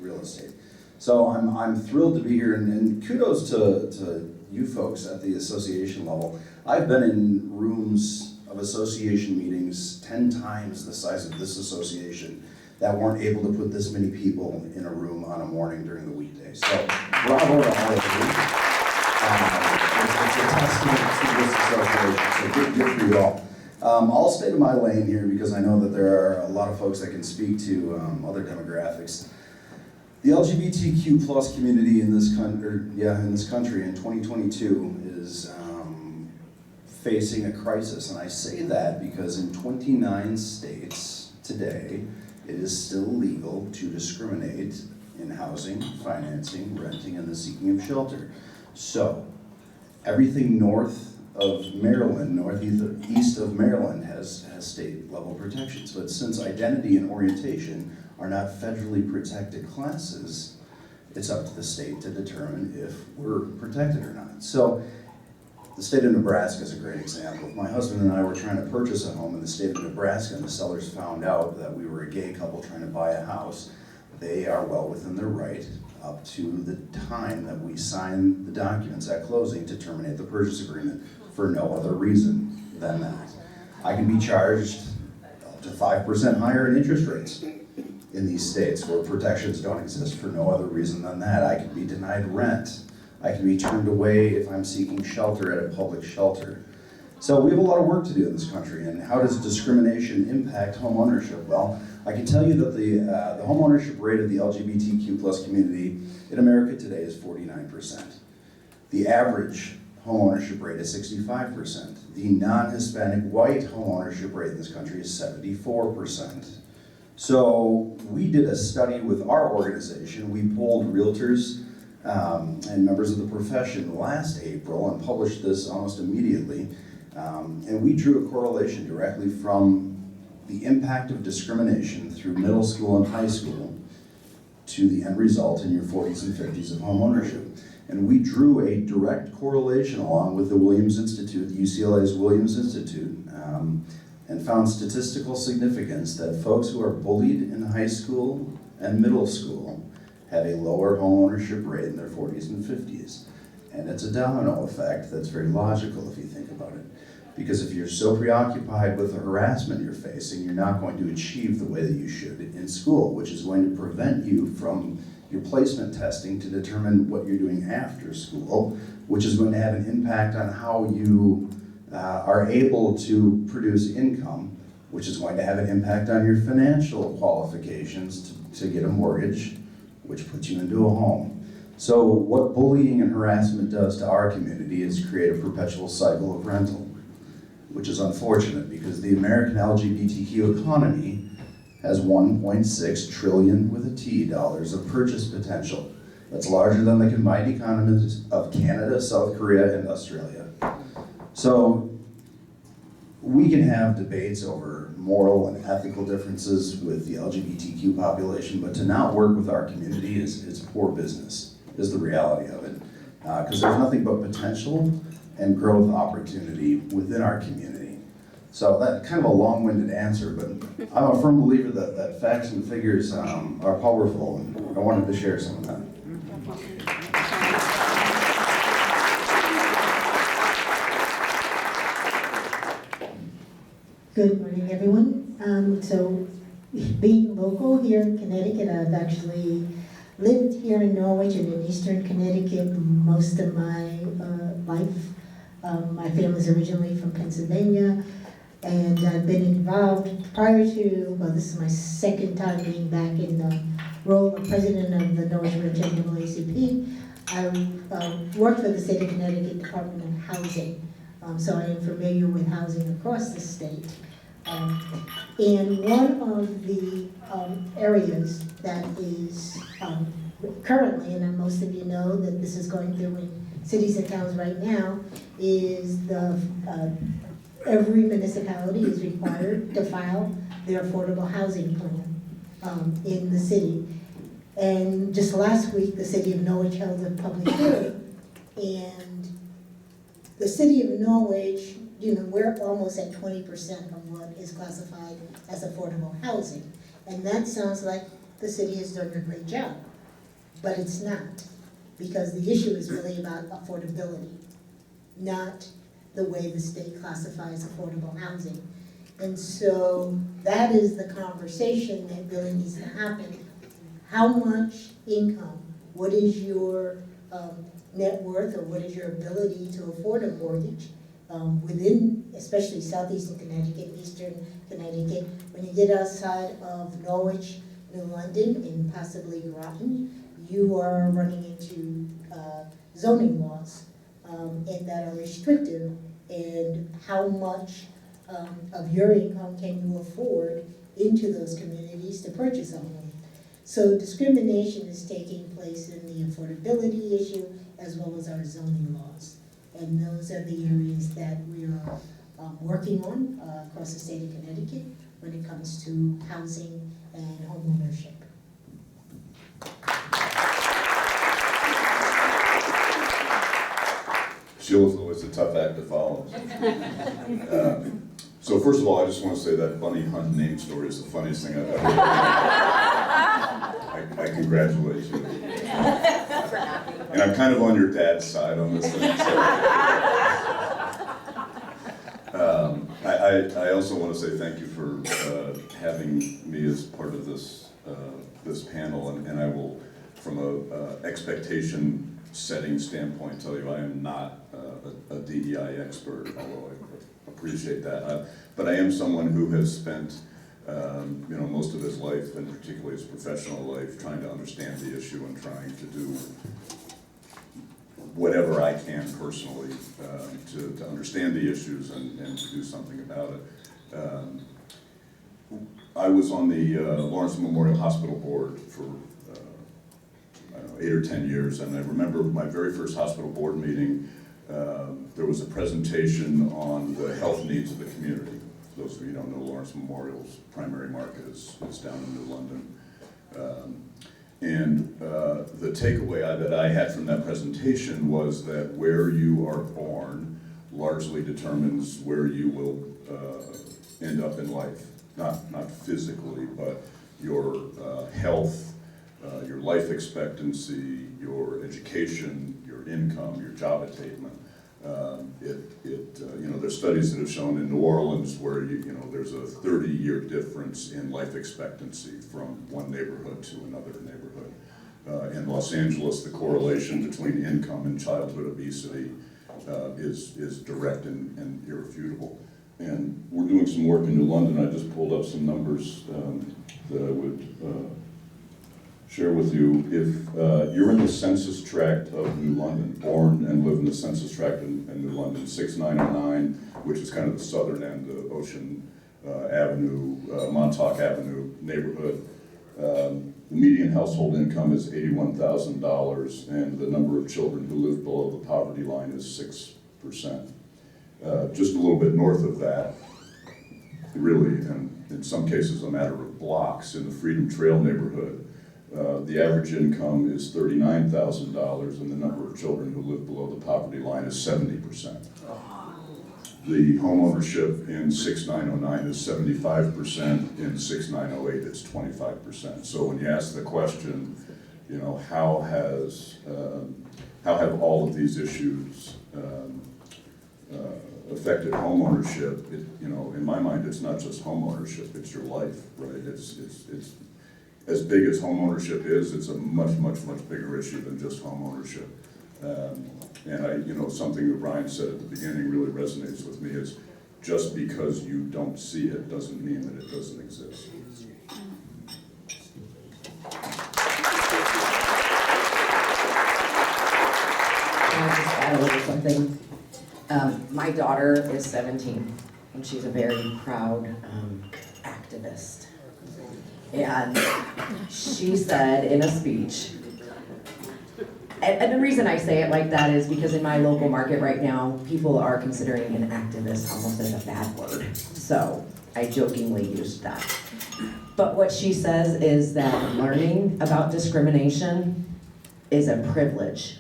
real estate. So I'm thrilled to be here, and kudos to you folks at the association level. I've been in rooms of association meetings 10 times the size of this association that weren't able to put this many people in a room on a morning during the weekday. So bravo to all of you. It's a testament to this association, so good for you all. I'll stay to my lane here because I know that there are a lot of folks that can speak to other demographics. The LGBTQ+ community in this country in 2022 is facing a crisis, and I say that because in 29 states today, it is still legal to discriminate in housing, financing, renting, and the seeking of shelter. So, everything north of Maryland, northeast of Maryland has state level protections. But since identity and orientation are not federally protected classes, it's up to the state to determine if we're protected or not. So, the state of Nebraska is a great example. If my husband and I were trying to purchase a home in the state of Nebraska and the sellers found out that we were a gay couple trying to buy a house, they are well within their right up to the time that we sign the documents at closing to terminate the purchase agreement for no other reason than that. I can be charged up to 5% higher in interest rates in these states where protections don't exist for no other reason than that. I can be denied rent. I can be turned away if I'm seeking shelter at a public shelter. So we have a lot of work to do in this country, and how does discrimination impact homeownership? Well, I can tell you that the homeownership rate of the LGBTQ+ community in America today is 49%. The average homeownership rate is 65%. The non-Hispanic white homeownership rate in this country is 74%. So we did a study with our organization. We polled realtors and members of the profession last April and published this almost immediately. And we drew a correlation directly from the impact of discrimination through middle school and high school to the end result in your 40s and 50s of home ownership. And we drew a direct correlation along with the Williams Institute, UCLA's Williams Institute, and found statistical significance that folks who are bullied in high school and middle school have a lower homeownership rate in their 40s and 50s. And it's a domino effect that's very logical if you think about it. Because if you're so preoccupied with the harassment you're facing, you're not going to achieve the way that you should in school, which is going to prevent you from your placement testing to determine what you're doing after school, which is going to have an impact on how you are able to produce income, which is going to have an impact on your financial qualifications to get a mortgage, which puts you into a home. So what bullying and harassment does to our community is create a perpetual cycle of rental, which is unfortunate because the American LGBTQ economy has 1.6 trillion with a T dollars of purchase potential. That's larger than the combined economies of Canada, South Korea, and Australia. So we can have debates over moral and ethical differences with the LGBTQ population, but to not work with our community is poor business, is the reality of it. Because there's nothing but potential and growth opportunity within our community. So that's kind of a long-winded answer, but I'm a firm believer that facts and figures are powerful, and I wanted to share some of that. Good morning, everyone. So being local here in Connecticut, I've actually lived here in Norwich and in Eastern Connecticut most of my life. My family's originally from Pennsylvania, and I've been involved prior to, well, this is my second time being back in the role of president of the Norwich NAACP. I worked for the state of Connecticut Department of Housing, so I am familiar with housing across the state. And one of the areas that is currently, and most of you know that this is going through in cities and towns right now, is every municipality is required to file their affordable housing plan in the city. And just last week, the city of Norwich held a public hearing, and the city of Norwich, you know, we're almost at 20% of what is classified as affordable housing. And that sounds like the city is doing a great job, but it's not, because the issue is really about affordability, not the way the state classifies affordable housing. And so that is the conversation that really needs to happen. How much income, what is your net worth, or what is your ability to afford a mortgage within, especially southeastern Connecticut, eastern Connecticut. When you get outside of Norwich, New London, and possibly Groton, you are running into zoning laws and that are restrictive, and how much of your income can you afford into those communities to purchase a home. So discrimination is taking place in the affordability issue as well as our zoning laws. And those are the areas that we are working on across the state of Connecticut when it comes to housing and homeownership. Sheila's always a tough act to follow. So first of all, I just want to say that bunny hunt name story is the funniest thing I've ever heard. I congratulate you. And I'm kind of on your dad's side on this thing. So. I also want to say thank you for having me as part of this this panel, and I will, from a expectation setting standpoint, tell you I am not a DEI expert, although I appreciate that. But I am someone who has spent most of his life, and particularly his professional life, trying to understand the issue and trying to do whatever I can personally to understand the issues and to do something about it. I was on the Lawrence Memorial Hospital Board for I don't know, 8 or 10 years, and I remember my very first hospital board meeting, there was a presentation on the health needs of the community. For those of you who don't know, Lawrence Memorial's primary market is down in New London. And the takeaway that I had from that presentation was that where you are born largely determines where you will end up in life. Not physically, but your health, your life expectancy, your education, your income, your job attainment. There's studies that have shown in New Orleans where there's a 30-year difference in life expectancy from one neighborhood to another neighborhood. In Los Angeles, the correlation between income and childhood obesity is direct and irrefutable. And we're doing some work in New London. I just pulled up some numbers that I would share with you. If you're in the census tract of New London, born and live in the census tract in New London, 6909, which is kind of the southern end of Ocean Avenue, Montauk Avenue neighborhood, the median household income is $81,000, and the number of children who live below the poverty line is 6%. Just a little bit north of that, really, and in some cases a matter of blocks, in the Freedom Trail neighborhood, the average income is $39,000, and the number of children who live below the poverty line is 70%. The homeownership in 6909 is 75%, in 6908 it's 25%. So when you ask the question, how have all of these issues affected homeownership? In my mind, it's not just homeownership; it's your life, right? It's as big as homeownership is. It's a much, much, much bigger issue than just homeownership. And something that Brian said at the beginning really resonates with me is just because you don't see it doesn't mean that it doesn't exist. Can I just add a little something? My daughter is 17, and she's a very proud activist. And she said in a speech, and the reason I say it like that is because in my local market right now, people are considering an activist almost as a bad word. So I jokingly used that. But what she says is that learning about discrimination is a privilege.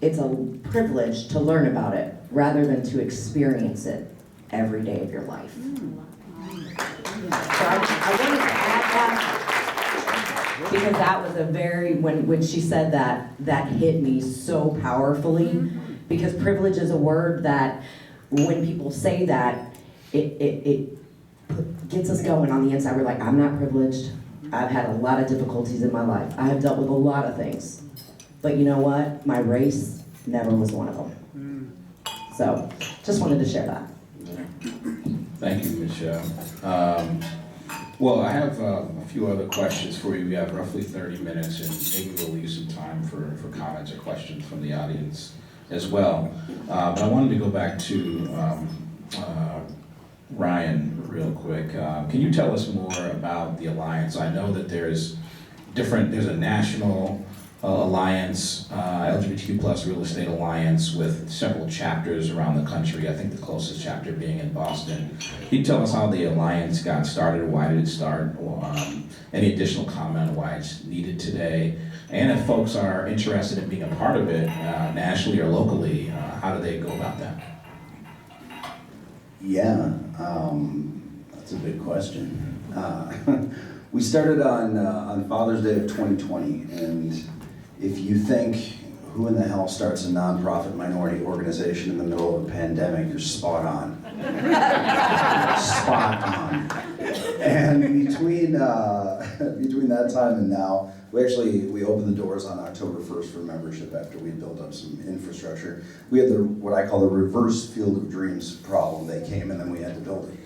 It's a privilege to learn about it rather than to experience it every day of your life. So I wanted to add that because that was a very, when she said that hit me so powerfully, because privilege is a word that when people say that, it gets us going on the inside. We're like, I'm not privileged. I've had a lot of difficulties in my life. I have dealt with a lot of things. But you know what? My race never was one of them. So, just wanted to share that. Thank you, Michelle. Well, I have a few other questions for you. We have roughly 30 minutes, and maybe we'll leave some time for comments or questions from the audience as well. But I wanted to go back to Ryan real quick. Can you tell us more about the Alliance? I know that there's a national alliance, LGBTQ plus real estate alliance with several chapters around the country. I think the closest chapter being in Boston. Can you tell us how the alliance got started? Why did it start? Any additional comment on why it's needed today? And if folks are interested in being a part of it, nationally or locally, how do they go about that? Yeah, that's a big question. We started on Father's Day of 2020, and if you think, who in the hell starts a nonprofit minority organization in the middle of a pandemic, you're spot on. Spot on. And between that time and now, we opened the doors on October 1st for membership after we built up some infrastructure. We had what I call the reverse Field of Dreams problem. They came and then we had to build it.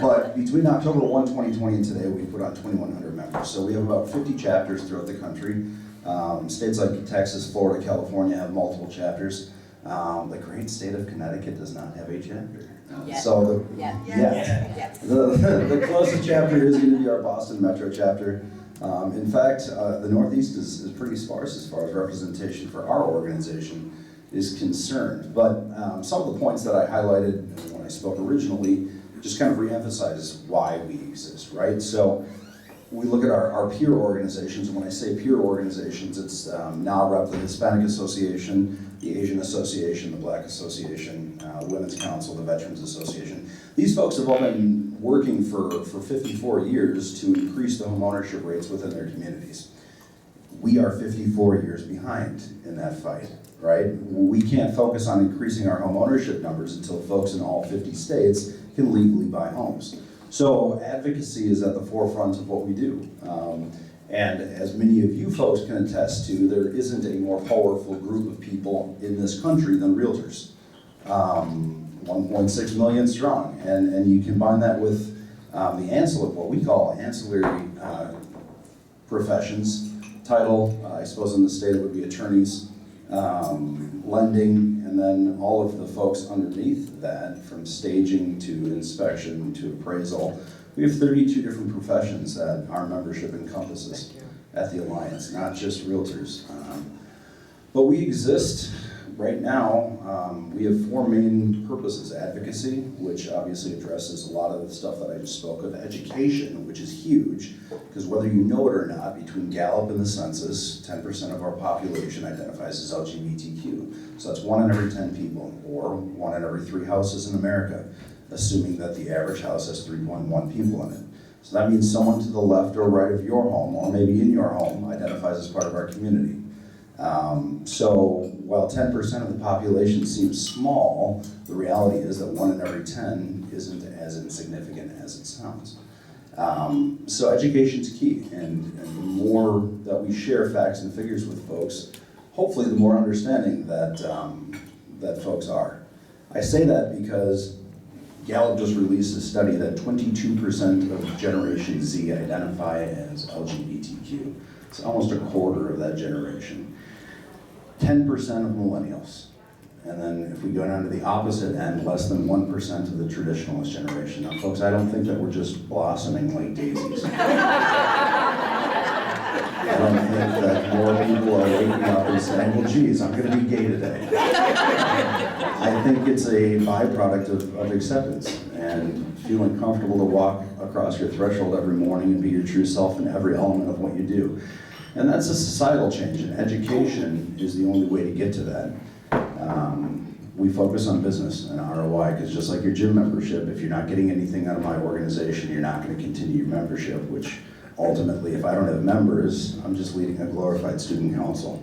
But between October 1, 2020 and today, we put on 2,100 members. So we have about 50 chapters throughout the country. States like Texas, Florida, California have multiple chapters. The great state of Connecticut does not have a chapter. So the closest chapter is going to be our Boston Metro chapter. In fact, the Northeast is pretty sparse as far as representation for our organization is concerned. But some of the points that I highlighted when I spoke originally just kind of reemphasizes why we exist, right? So we look at our peer organizations, and when I say peer organizations, it's NAACP, the Hispanic Association, the Asian Association, the Black Association, Women's Council, the Veterans Association. These folks have all been working for 54 years to increase the homeownership rates within their communities. We are 54 years behind in that fight, right? We can't focus on increasing our homeownership numbers until folks in all 50 states can legally buy homes. So advocacy is at the forefront of what we do. And as many of you folks can attest to, there isn't a more powerful group of people in this country than realtors. 1.6 million strong, and you combine that with the ancillary, what we call ancillary professions, title, I suppose in the state it would be attorneys, lending, and then all of the folks underneath that, from staging to inspection to appraisal. We have 32 different professions that our membership encompasses at the Alliance, not just realtors. But we exist right now. We have four main purposes: advocacy, which obviously addresses a lot of the stuff that I just spoke of; education, which is huge, because whether you know it or not, between Gallup and the census, 10% of our population identifies as LGBTQ. So that's 1 in every 10 people, or 1 in every 3 houses in America, assuming that the average house has 3.1 people in it. So that means someone to the left or right of your home, or maybe in your home, identifies as part of our community. So while 10% of the population seems small, the reality is that 1 in every 10 isn't as insignificant as it sounds. So education's key, and the more that we share facts and figures with folks, hopefully the more understanding that, that folks are. I say that because Gallup just released a study that 22% of Generation Z identify as LGBTQ. It's almost a quarter of that generation. 10% of millennials. And then if we go down to the opposite end, less than 1% of the traditionalist generation. Now folks, I don't think that we're just blossoming like daisies. I don't think that more people are waking up and saying, well geez, I'm gonna be gay today. I think it's a byproduct of acceptance and feeling comfortable to walk across your threshold every morning and be your true self in every element of what you do. And that's a societal change, and education is the only way to get to that. We focus on business and ROI, because just like your gym membership, if you're not getting anything out of my organization, you're not going to continue your membership, which ultimately, if I don't have members, I'm just leading a glorified student council.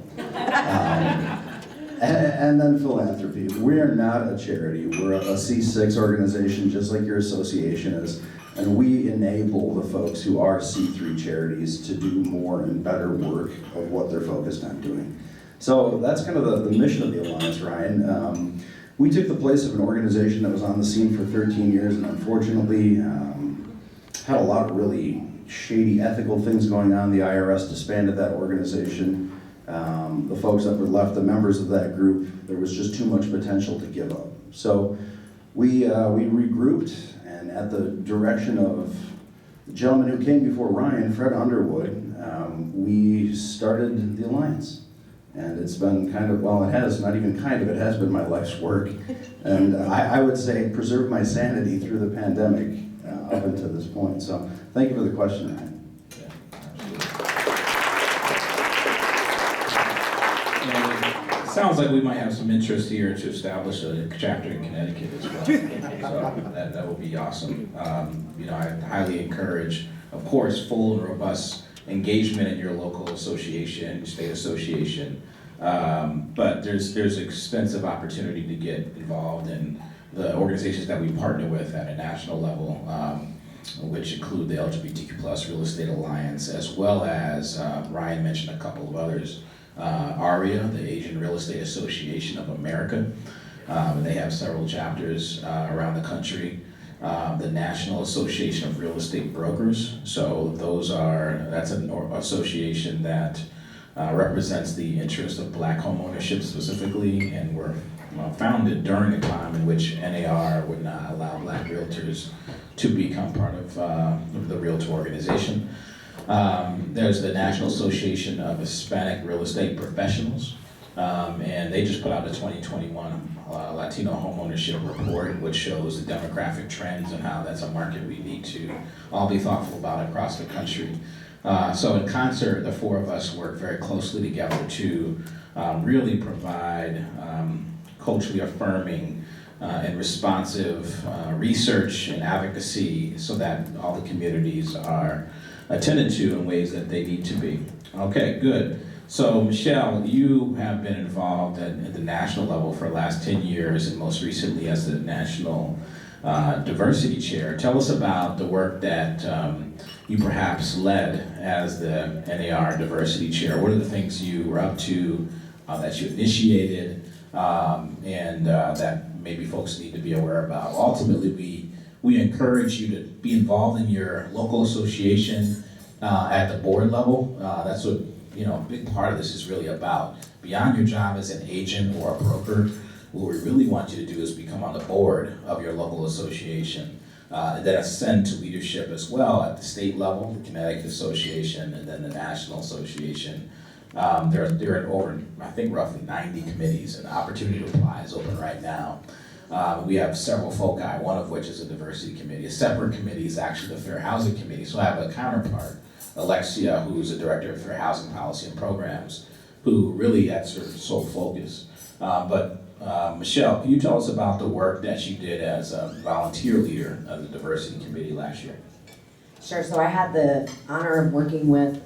And then philanthropy. We're not a charity. We're a C6 organization, just like your association is. And we enable the folks who are C3 charities to do more and better work of what they're focused on doing. So that's kind of the mission of the Alliance, Ryan. We took the place of an organization that was on the scene for 13 years and unfortunately had a lot of really shady ethical things going on. The IRS disbanded that organization. The folks that were left, the members of that group, there was just too much potential to give up. So we regrouped, and at the direction of the gentleman who came before Ryan, Fred Underwood, we started the Alliance. And it's been kind of, well, it has, not even kind of, it has been my life's work. And I would say preserve my sanity through the pandemic up until this point. So thank you for the question, Ryan. Sounds like we might have some interest here to establish a chapter in Connecticut as well. So that would be awesome. You know, I highly encourage, of course, full and robust engagement in your local association, state association. But there's extensive opportunity to get involved in the organizations that we partner with at a national level, which include the LGBTQ+ Real Estate Alliance, as well as Ryan mentioned a couple of others. ARIA, the Asian Real Estate Association of America. They have several chapters around the country. The National Association of Real Estate Brokers. So that's an association that represents the interest of Black homeownership specifically, and were founded during a time in which NAR would not allow Black realtors to become part of the Realtor organization. There's the National Association of Hispanic Real Estate Professionals, and they just put out the 2021 Latino Homeownership Report, which shows the demographic trends and how that's a market we need to all be thoughtful about across the country. So in concert, the four of us work very closely together to really provide culturally affirming and responsive research and advocacy so that all the communities are attended to in ways that they need to be. Okay, good. So Michelle, you have been involved at the national level for the last 10 years and most recently as the National Diversity Chair. Tell us about the work that you perhaps led as the NAR Diversity Chair. What are the things you were up to that you initiated and that maybe folks need to be aware about? Ultimately, we encourage you to be involved in your local association at the board level. That's what, a big part of this is really about. Beyond your job as an agent or a broker, what we really want you to do is become on the board of your local association, and then ascend to leadership as well at the state level, the Connecticut Association, and then the National Association. There are over, I think, roughly 90 committees, and the opportunity to apply is open right now. We have several foci, one of which is a diversity committee. A separate committee is actually the Fair Housing Committee. So I have a counterpart, Alexia, who's the Director of Fair Housing Policy and Programs, who really that's her sole focus. Michelle, can you tell us about the work that you did as a volunteer leader of the Diversity Committee last year? Sure, so I had the honor of working with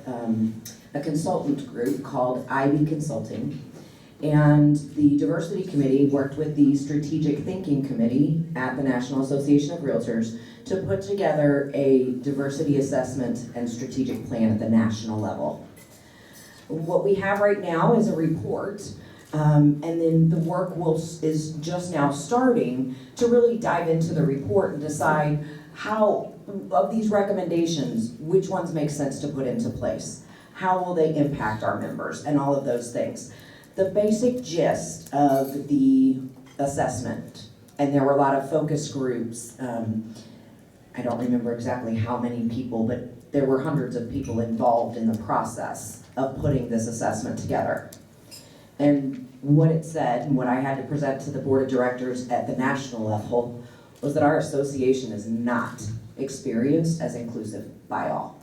a consultant group called IB Consulting, and the Diversity Committee worked with the Strategic Thinking Committee at the National Association of Realtors to put together a diversity assessment and strategic plan at the national level. What we have right now is a report, and then the work is just now starting to really dive into the report and decide how, of these recommendations, which ones make sense to put into place. How will they impact our members and all of those things. The basic gist of the assessment, and there were a lot of focus groups, I don't remember exactly how many people, but there were hundreds of people involved in the process of putting this assessment together. And what it said, and what I had to present to the board of directors at the national level, was that our association is not experienced as inclusive by all.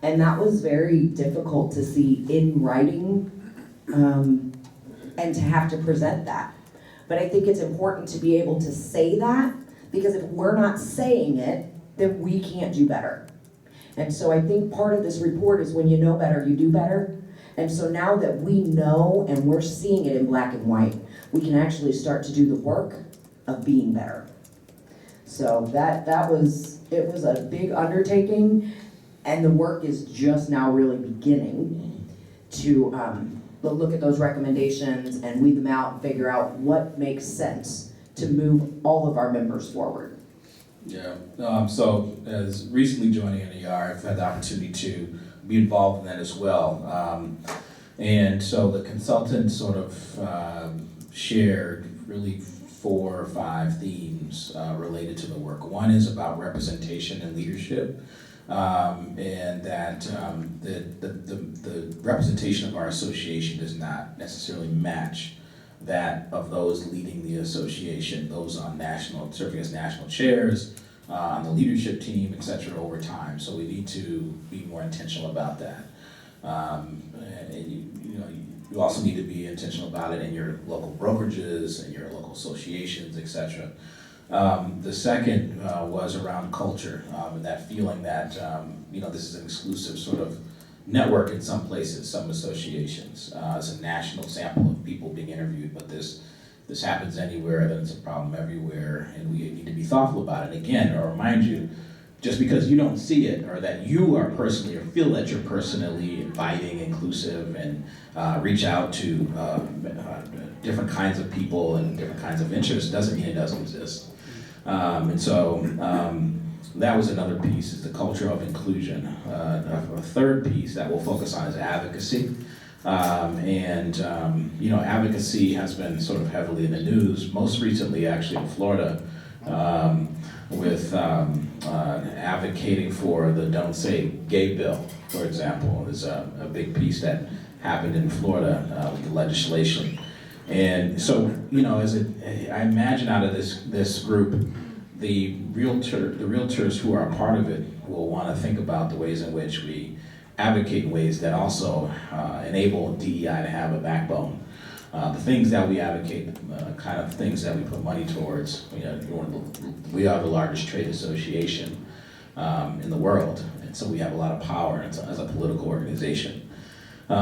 And that was very difficult to see in writing and to have to present that. But I think it's important to be able to say that, because if we're not saying it, then we can't do better. And so I think part of this report is when you know better, you do better. And so now that we know and we're seeing it in black and white, we can actually start to do the work of being better. So it was a big undertaking, and the work is just now really beginning to look at those recommendations and weed them out and figure out what makes sense to move all of our members forward. Yeah, so as recently joining NAR, I've had the opportunity to be involved in that as well. And so the consultant sort of shared really 4 or 5 themes related to the work. One is about representation and leadership, and that the representation of our association does not necessarily match that of those leading the association, those on serving as national chairs, on the leadership team, et cetera, over time. So we need to be more intentional about that. And you also need to be intentional about it in your local brokerages and your local associations, et cetera. The second was around culture, and that feeling that this is an exclusive sort of network in some places, some associations. It's a national sample of people being interviewed, but this happens anywhere, then it's a problem everywhere, and we need to be thoughtful about it. Again, I'll remind you, just because you don't see it, or that you are personally, or feel that you're personally inviting, inclusive, and reach out to different kinds of people and different kinds of interests, doesn't mean it doesn't exist. And so that was another piece, is the culture of inclusion. A third piece that we'll focus on is advocacy. Advocacy has been sort of heavily in the news, most recently actually in Florida, with advocating for the Don't Say Gay bill, for example. There's a big piece that happened in Florida with the legislation. And so, I imagine out of this group, the realtors who are a part of it will want to think about the ways in which we advocate in ways that also enable DEI to have a backbone. The things that we advocate, kind of things that we put money towards, we are the largest trade association in the world, and so we have a lot of power as a political organization. There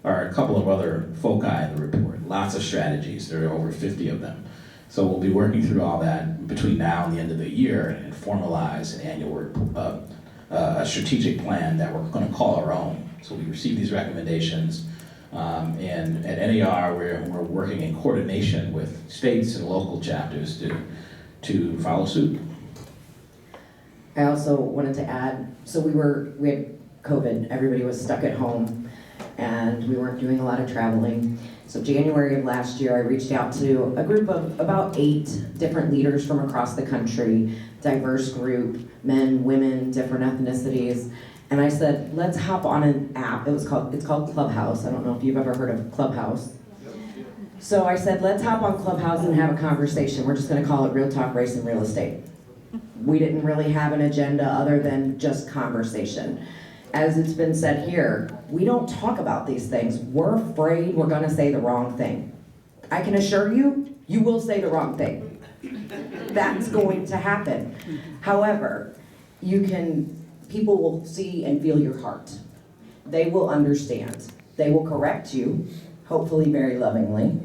are a couple of other foci in the report, lots of strategies. There are over 50 of them. So we'll be working through all that between now and the end of the year and formalize an annual a strategic plan that we're going to call our own. So we receive these recommendations, and at NAR we're working in coordination with states and local chapters to follow suit. I also wanted to add, so we had COVID, everybody was stuck at home, and we weren't doing a lot of traveling. So January of last year, I reached out to a group of about 8 different leaders from across the country, diverse group, men, women, different ethnicities. And I said, let's hop on an app. It's called Clubhouse. I don't know if you've ever heard of Clubhouse. So I said, let's hop on Clubhouse and have a conversation. We're just gonna call it Real Talk, Race, and Real Estate. We didn't really have an agenda other than just conversation. As it's been said here, we don't talk about these things. We're afraid we're gonna say the wrong thing. I can assure you, you will say the wrong thing. That's going to happen. However, people will see and feel your heart. They will understand. They will correct you, hopefully very lovingly.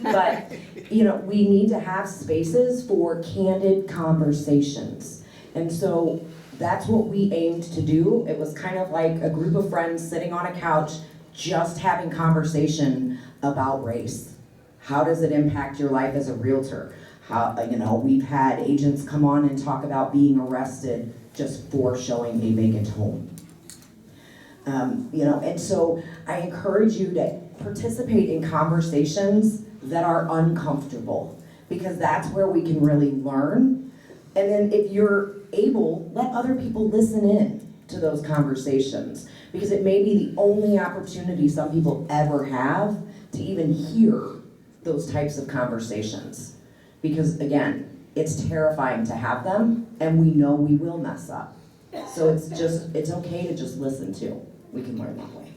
But, we need to have spaces for candid conversations. And so that's what we aimed to do. It was kind of like a group of friends sitting on a couch, just having conversation about race. How does it impact your life as a realtor? We've had agents come on and talk about being arrested just for showing a vacant home. And so I encourage you to participate in conversations that are uncomfortable, because that's where we can really learn. And then if you're able, let other people listen in to those conversations, because it may be the only opportunity some people ever have to even hear those types of conversations. Because again, it's terrifying to have them, and we know we will mess up. So it's okay to just listen to. We can learn that way.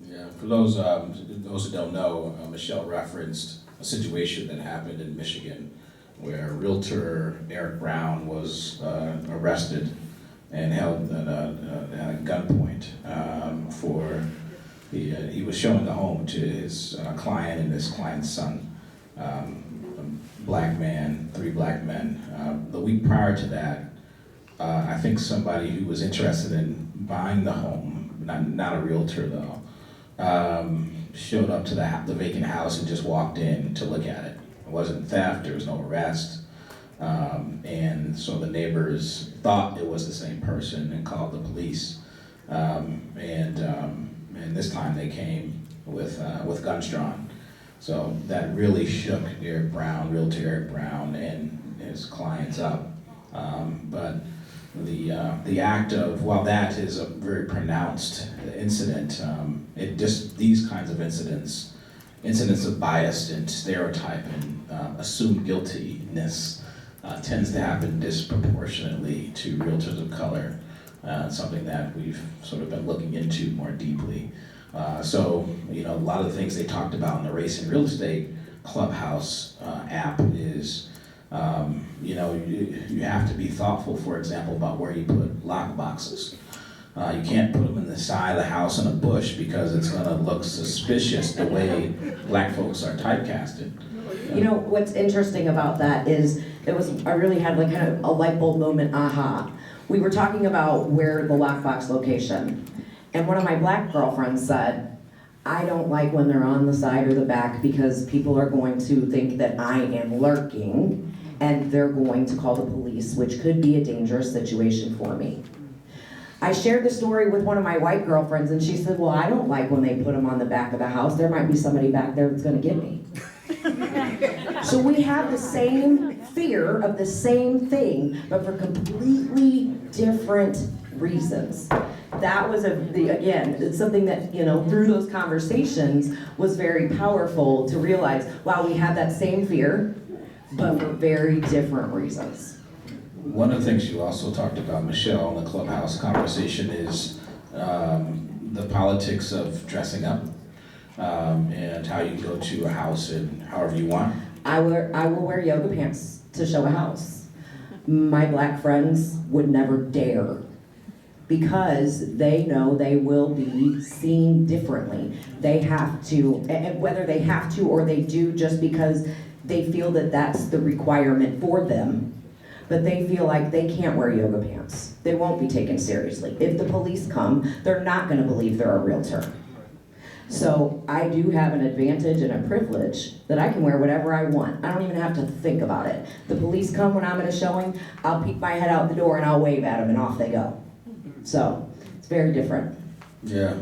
Yeah, for those who don't know, Michelle referenced a situation that happened in Michigan where realtor Eric Brown was arrested and held at a gunpoint he was showing the home to his client and his client's son. Black man, 3 black men. The week prior to that, I think somebody who was interested in buying the home, not a realtor though, showed up to the vacant house and just walked in to look at it. It wasn't theft, there was no arrest. And so the neighbors thought it was the same person and called the police. And this time they came with guns drawn. So that really shook Eric Brown, realtor Eric Brown, and his clients up. But the act of, while that is a very pronounced incident, these kinds of incidents of bias and stereotype and assumed guiltiness tends to happen disproportionately to realtors of color. Something that we've sort of been looking into more deeply. So, a lot of the things they talked about in the Race and Real Estate Clubhouse app is, you have to be thoughtful, for example, about where you put lock boxes. You can't put them in the side of the house in a bush because it's going to look suspicious the way black folks are typecasted. What's interesting about that is I really had like kind of a light bulb moment, aha. We were talking about where the lockbox location, and one of my black girlfriends said, I don't like when they're on the side or the back because people are going to think that I am lurking and they're going to call the police, which could be a dangerous situation for me. I shared the story with one of my white girlfriends and she said, well, I don't like when they put them on the back of the house. There might be somebody back there that's gonna get me. So we have the same fear of the same thing, but for completely different reasons. That was again, it's something that, through those conversations was very powerful to realize, wow, we have that same fear, but for very different reasons. One of the things you also talked about, Michelle, in the Clubhouse conversation is, the politics of dressing up and how you can go to a house and however you want? I will wear yoga pants to show a house. My black friends would never dare, because they know they will be seen differently. They have to, and whether they have to or they do just because they feel that that's the requirement for them, but they feel like they can't wear yoga pants. They won't be taken seriously. If the police come, they're not gonna believe they're a realtor. So I do have an advantage and a privilege that I can wear whatever I want. I don't even have to think about it. The police come when I'm at a showing, I'll peek my head out the door and I'll wave at them and off they go. So it's very different. Yeah,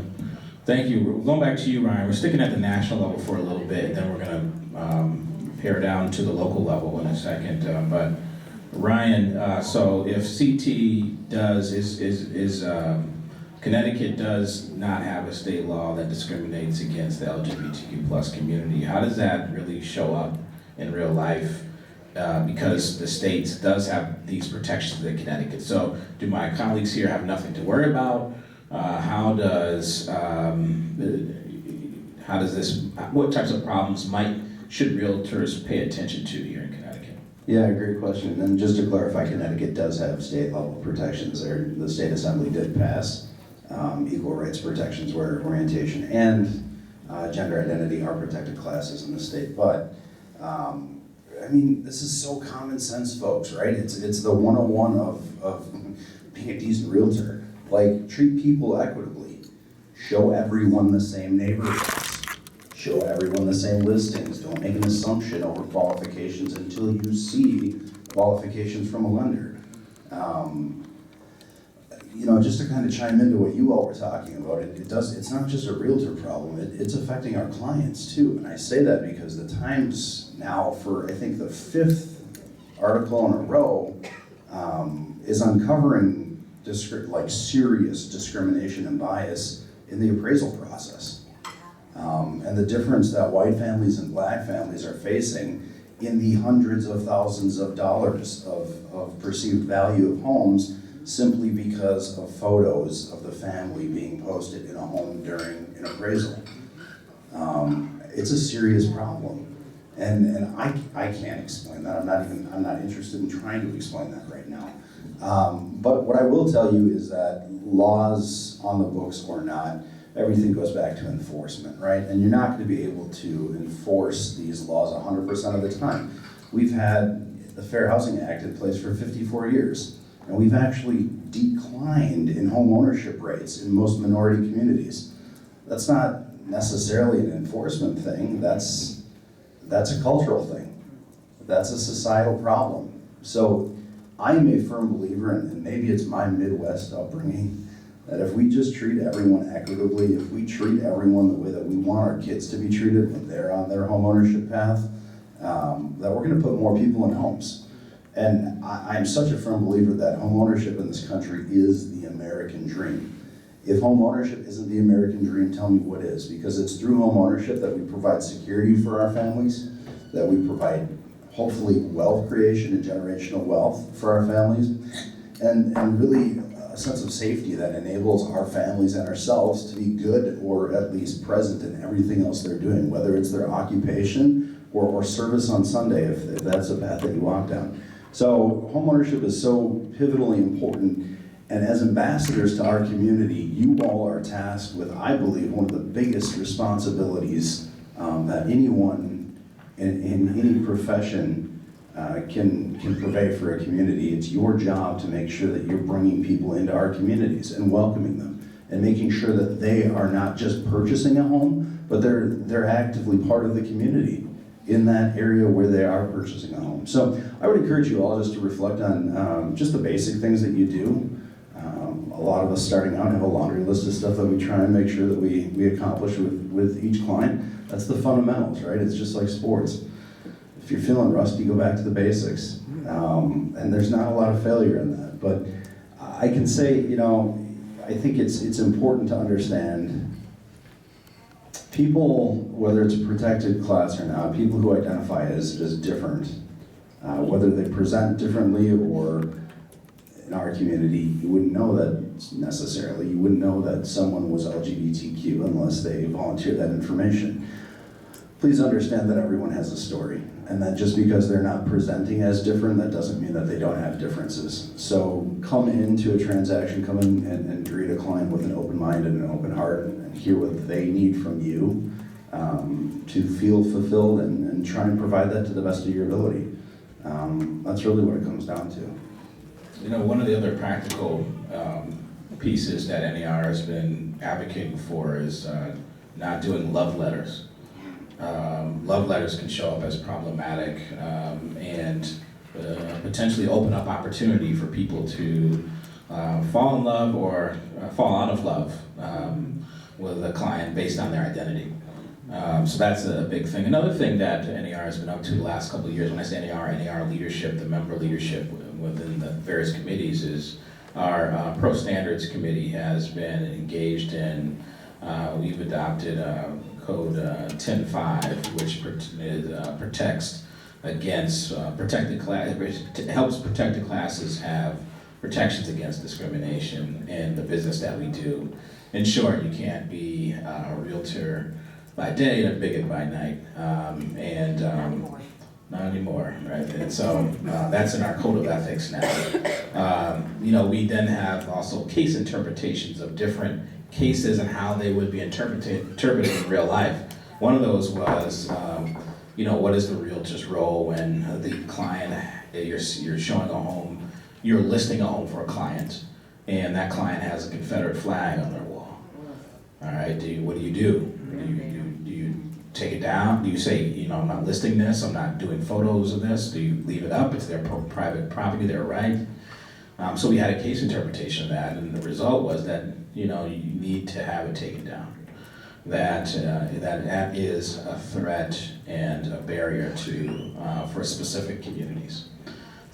thank you. Going back to you, Ryan, we're sticking at the national level for a little bit, then we're gonna pare down to the local level in a second. But Ryan, so if CT does, Connecticut does not have a state law that discriminates against the LGBTQ plus community, how does that really show up in real life? Because the state does have these protections in Connecticut. So do my colleagues here have nothing to worry about? What types of problems should realtors pay attention to here in Connecticut? Yeah, great question. And just to clarify, Connecticut does have state level protections there. The state assembly did pass equal rights protections where orientation and gender identity are protected classes in the state. But I mean, this is so common sense, folks, right? It's the 101 of being a decent realtor. Like, treat people equitably. Show everyone the same neighborhoods. Show everyone the same listings. Don't make an assumption over qualifications until you see qualifications from a lender. Just to kind of chime into what you all were talking about, it's not just a realtor problem, it's affecting our clients too. And I say that because the Times now, for I think the 5th article in a row, is uncovering serious discrimination and bias in the appraisal process. And the difference that white families and black families are facing in the hundreds of thousands of dollars of perceived value of homes simply because of photos of the family being posted in a home during an appraisal. It's a serious problem. And I can't explain that. I'm not interested in trying to explain that right now. But what I will tell you is that laws on the books or not, everything goes back to enforcement, right? And you're not going to be able to enforce these laws 100% of the time. We've had the Fair Housing Act in place for 54 years, and we've actually declined in home ownership rates in most minority communities. That's not necessarily an enforcement thing, that's a cultural thing. That's a societal problem. So I'm a firm believer, and maybe it's my Midwest upbringing, that if we just treat everyone equitably, if we treat everyone the way that we want our kids to be treated when they're on their home ownership path, that we're gonna put more people in homes. And I'm such a firm believer that home ownership in this country is the American dream. If home ownership isn't the American dream, tell me what is, because it's through home ownership that we provide security for our families, that we provide hopefully wealth creation and generational wealth for our families, and really a sense of safety that enables our families and ourselves to be good or at least present in everything else they're doing, whether it's their occupation or service on Sunday, if that's a path that you walk down. So homeownership is so pivotally important, and as ambassadors to our community, you all are tasked with, I believe, one of the biggest responsibilities that anyone in any profession can purvey for a community. It's your job to make sure that you're bringing people into our communities and welcoming them, and making sure that they are not just purchasing a home, but they're actively part of the community in that area where they are purchasing a home. So I would encourage you all just to reflect on just the basic things that you do. A lot of us starting out have a laundry list of stuff that we try and make sure that we accomplish with each client. That's the fundamentals, right? It's just like sports. If you're feeling rusty, go back to the basics. And there's not a lot of failure in that. But I can say, I think it's important to understand people, whether it's a protected class or not, people who identify as different, whether they present differently or in our community, you wouldn't know that necessarily. You wouldn't know that someone was LGBTQ unless they volunteered that information. Please understand that everyone has a story, and that just because they're not presenting as different, that doesn't mean that they don't have differences. So come into a transaction, come in and greet a client with an open mind and an open heart, and hear what they need from you to feel fulfilled, and try and provide that to the best of your ability. That's really what it comes down to. You know, one of the other practical pieces that NAR has been advocating for is not doing love letters. Love letters can show up as problematic and potentially open up opportunity for people to fall in love or fall out of love with a client based on their identity. So that's a big thing. Another thing that NAR has been up to the last couple of years, when I say NAR leadership, the member leadership within the various committees, is our Pro Standards Committee has been engaged in, we've adopted Code 10.5, which protects against protected class, helps protected classes have protections against discrimination in the business that we do. In short, you can't be a realtor by day and a bigot by night, not anymore, right? And so that's in our code of ethics now. You know, we then have also case interpretations of different cases and how they would be interpreted in real life. One of those was, you know, what is the realtor's role when the client, you're showing a home, you're listing a home for a client, and that client has a Confederate flag on their wall. All right, what do you do? Do you take it down? Do you say, you know, I'm not listing this, I'm not doing photos of this? Do you leave it up? It's their private property, their right. So we had a case interpretation of that, and the result was that, you know, you need to have it taken down. That is a threat and a barrier for specific communities.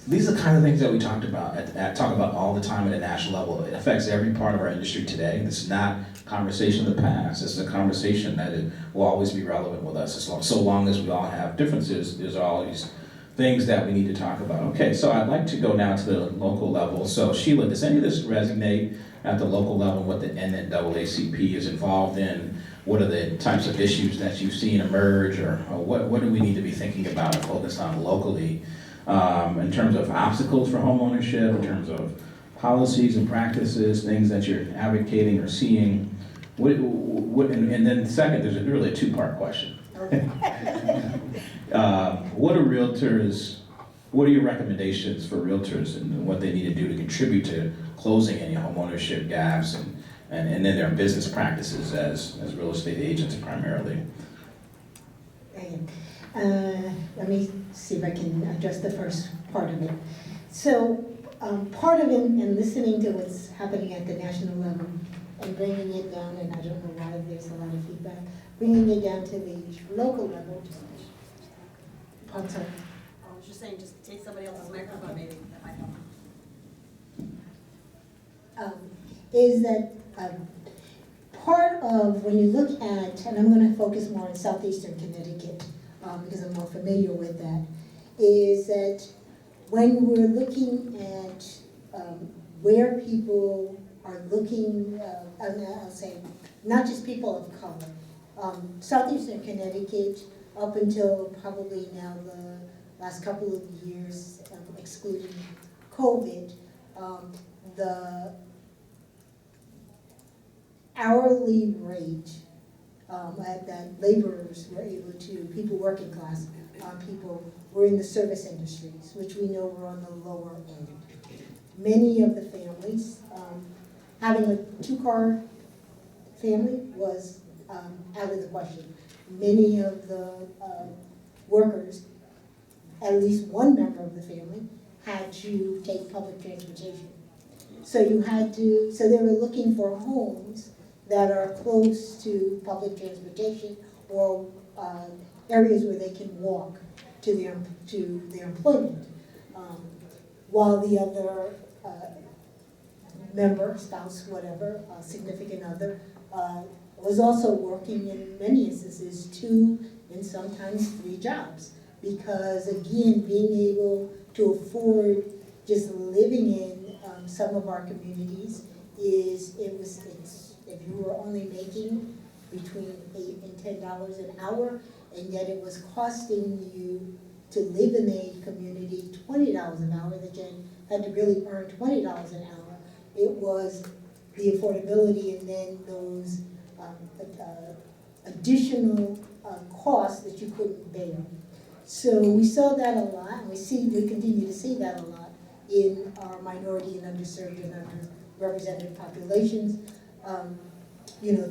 These are the kind of things that we talk about all the time at a national level. It affects every part of our industry today. This is not a conversation of the past. This is a conversation that will always be relevant with us. So long as we all have differences, there's always things that we need to talk about. Okay, so I'd like to go now to the local level. So Sheila, does any of this resonate at the local level, what the NAACP is involved in? What are the types of issues that you've seen emerge, or what do we need to be thinking about and focused on locally in terms of obstacles for homeownership, in terms of policies and practices, things that you're advocating or seeing? And then second, there's really a two-part question. What are your recommendations for realtors and what they need to do to contribute to closing any homeownership gaps and then their business practices as real estate agents primarily? Let me see if I can address the first part of it. So part of it, in listening to what's happening at the national level and bringing it down, and I don't know why there's a lot of feedback, bringing it down to the local level. I'm sorry. I was just saying, just take somebody else's microphone, maybe that might help. Is that part of when you look at, and I'm going to focus more on southeastern Connecticut because I'm more familiar with that, is that when we're looking at where people are looking, I'll say not just people of color, southeastern Connecticut up until probably now the last couple of years, excluding COVID, the hourly rate that laborers were able to, people working class, people were in the service industries, which we know were on the lower end. Many of the families, having a two-car family was out of the question. Many of the workers, at least one member of the family, had to take public transportation. So so they were looking for homes that are close to public transportation or areas where they can walk to their employment. While the other member, spouse, whatever, significant other, was also working in many instances 2 and sometimes 3 jobs. Because again, being able to afford just living in some of our communities is if you were only making between $8 and $10 an hour, and yet it was costing you to live in a community $20 an hour, that you had to really earn $20 an hour. It was the affordability and then those additional costs that you couldn't bear. So we saw that a lot, and we continue to see that a lot in our minority and underserved and underrepresented populations,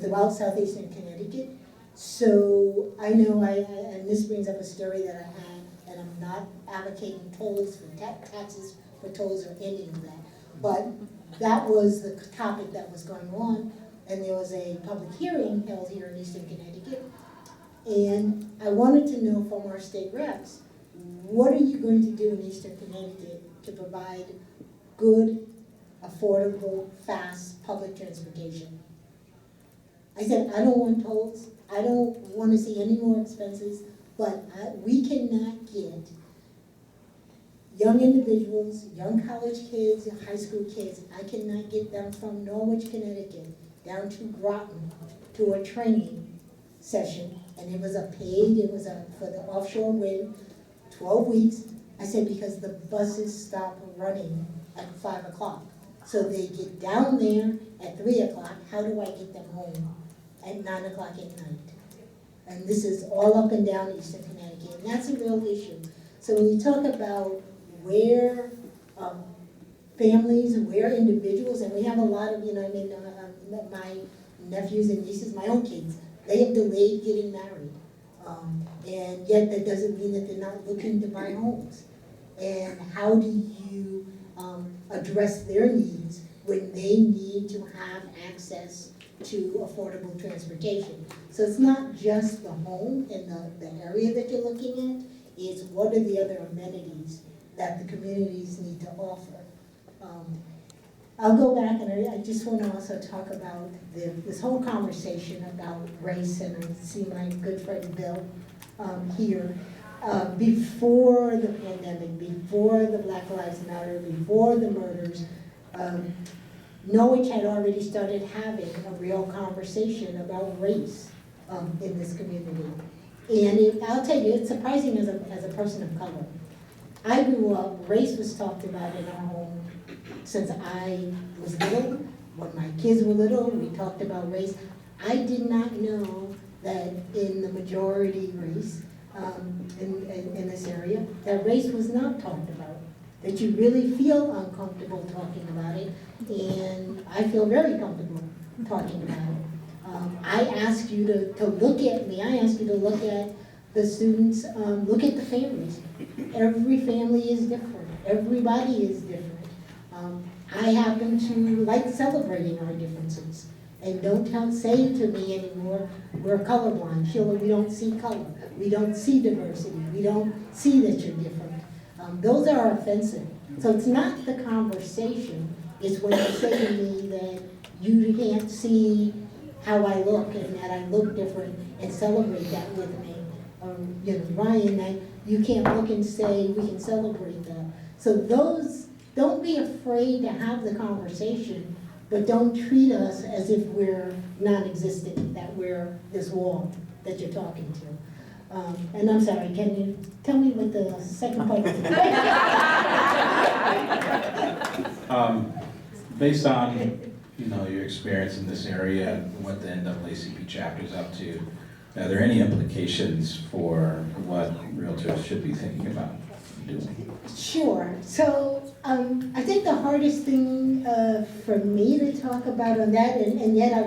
throughout southeastern Connecticut. So I know, and this brings up a story that I had, and I'm not advocating tolls for taxes for tolls or any of that, but that was the topic that was going on, and there was a public hearing held here in Eastern Connecticut, and I wanted to know from our state reps, what are you going to do in Eastern Connecticut to provide good, affordable, fast public transportation? I said, I don't want tolls, I don't want to see any more expenses, but we cannot get young individuals, young college kids, high school kids, I cannot get them from Norwich, Connecticut, down to Groton to a training session, and it was for the offshore wind, 12 weeks. I said, because the buses stop running at 5 o'clock. So they get down there at 3 o'clock, how do I get them home at 9 o'clock at night? And this is all up and down Eastern Connecticut, and that's a real issue. So when you talk about where families, where individuals, and we have a lot of, my nephews and nieces, my own kids, they have delayed getting married. And yet that doesn't mean that they're not looking to buy homes. And how do you address their needs when they need to have access to affordable transportation? So it's not just the home and the area that you're looking at, it's what are the other amenities that the communities need to offer. I'll go back, and I just want to also talk about this whole conversation about race, and I see my good friend Bill here. Before the pandemic, before the Black Lives Matter, before the murders, Norwich had already started having a real conversation about race in this community. And I'll tell you, it's surprising as a person of color. I grew up, race was talked about in our home since I was little. When my kids were little, we talked about race. I did not know that in the majority race in this area, that race was not talked about, that you really feel uncomfortable talking about it, and I feel very comfortable talking about it. I ask you to look at me, I ask you to look at the students, look at the families. Every family is different, everybody is different. I happen to like celebrating our differences. And don't say to me anymore, we're colorblind. Sheila, we don't see color. We don't see diversity. We don't see that you're different. Those are offensive. So it's not the conversation. It's when you say to me that you can't see how I look and that I look different and celebrate that with me. Ryan, that you can't look and say we can celebrate that. So don't be afraid to have the conversation, but don't treat us as if we're non-existent, that we're this wall that you're talking to. And I'm sorry, can you tell me what the second part of the Based on your experience in this area and what the NAACP chapter is up to, are there any implications for what realtors should be thinking about doing? Sure. So I think the hardest thing for me to talk about on that, and yet I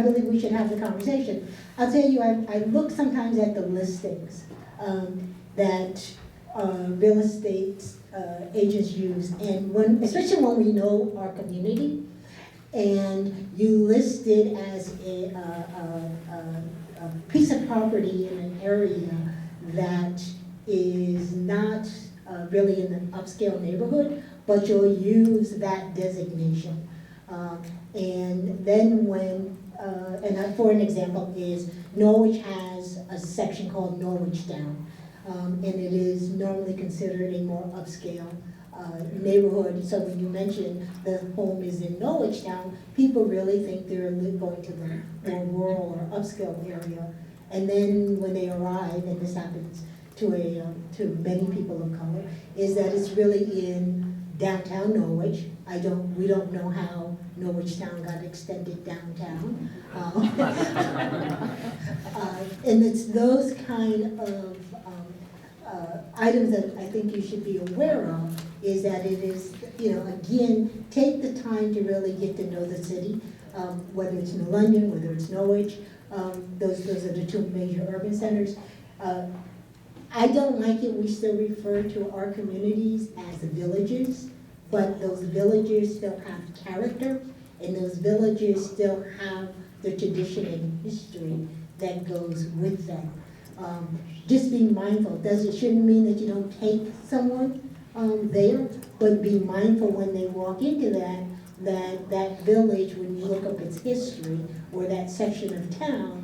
believe we should have the conversation. I'll tell you, I look sometimes at the listings that real estate agents use, and especially when we know our community, and you list it as a piece of property in an area that is not really in an upscale neighborhood, but you'll use that designation. And then for an example is, Norwich has a section called Norwich Down, and it is normally considered a more upscale neighborhood. So when you mention the home is in Norwich Town, people really think they're going to the more rural or upscale area. And then when they arrive, and this happens to many people of color, is that it's really in downtown Norwich. We don't know how Norwich Town got extended downtown. And it's those kind of items that I think you should be aware of, is that it is, again, take the time to really get to know the city, whether it's New London, whether it's Norwich, those are the two major urban centers. I don't like it, we still refer to our communities as villages, but those villages still have character, and those villages still have the tradition and history that goes with them. Just be mindful. It shouldn't mean that you don't take someone there, but be mindful when they walk into that village, when you look up its history, or that section of town,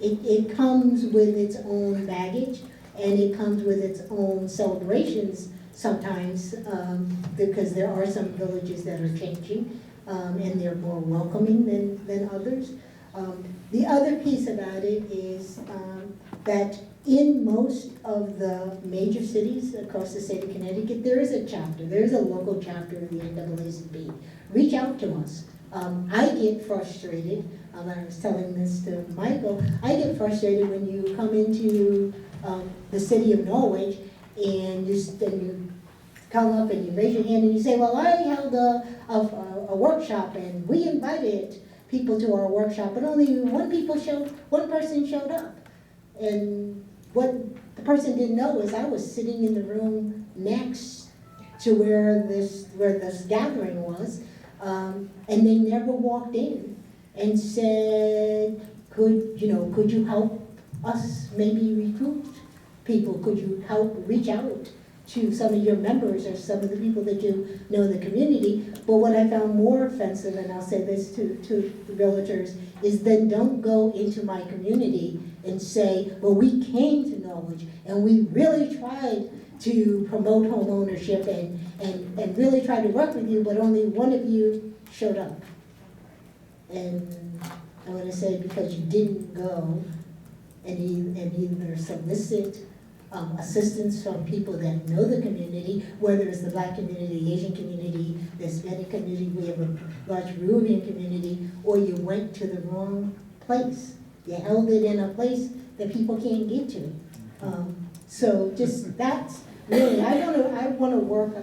it comes with its own baggage, and it comes with its own celebrations sometimes, because there are some villages that are changing, and they're more welcoming than others. The other piece about it is that in most of the major cities across the state of Connecticut, there is a chapter, there is a local chapter of the NAACP. Reach out to us. I get frustrated, I was telling this to Michael, I get frustrated when you come into the city of Norwich and you come up and you raise your hand and you say, well, I held a workshop and we invited people to our workshop, but only one person showed up. And what the person didn't know is I was sitting in the room next to where this gathering was, and they never walked in and said, could you help us maybe recruit people? Could you help reach out to some of your members or some of the people that you know in the community? But what I found more offensive, and I'll say this to the realtors, is then don't go into my community and say, well, we came to Norwich and we really tried to promote home ownership and really tried to work with you, but only one of you showed up. And I want to say, because you didn't go and either solicit assistance from people that know the community, whether it's the Black community, the Asian community, the Hispanic community, we have a large Peruvian community, or you went to the wrong place. You held it in a place that people can't get to. So just that's really, I want to work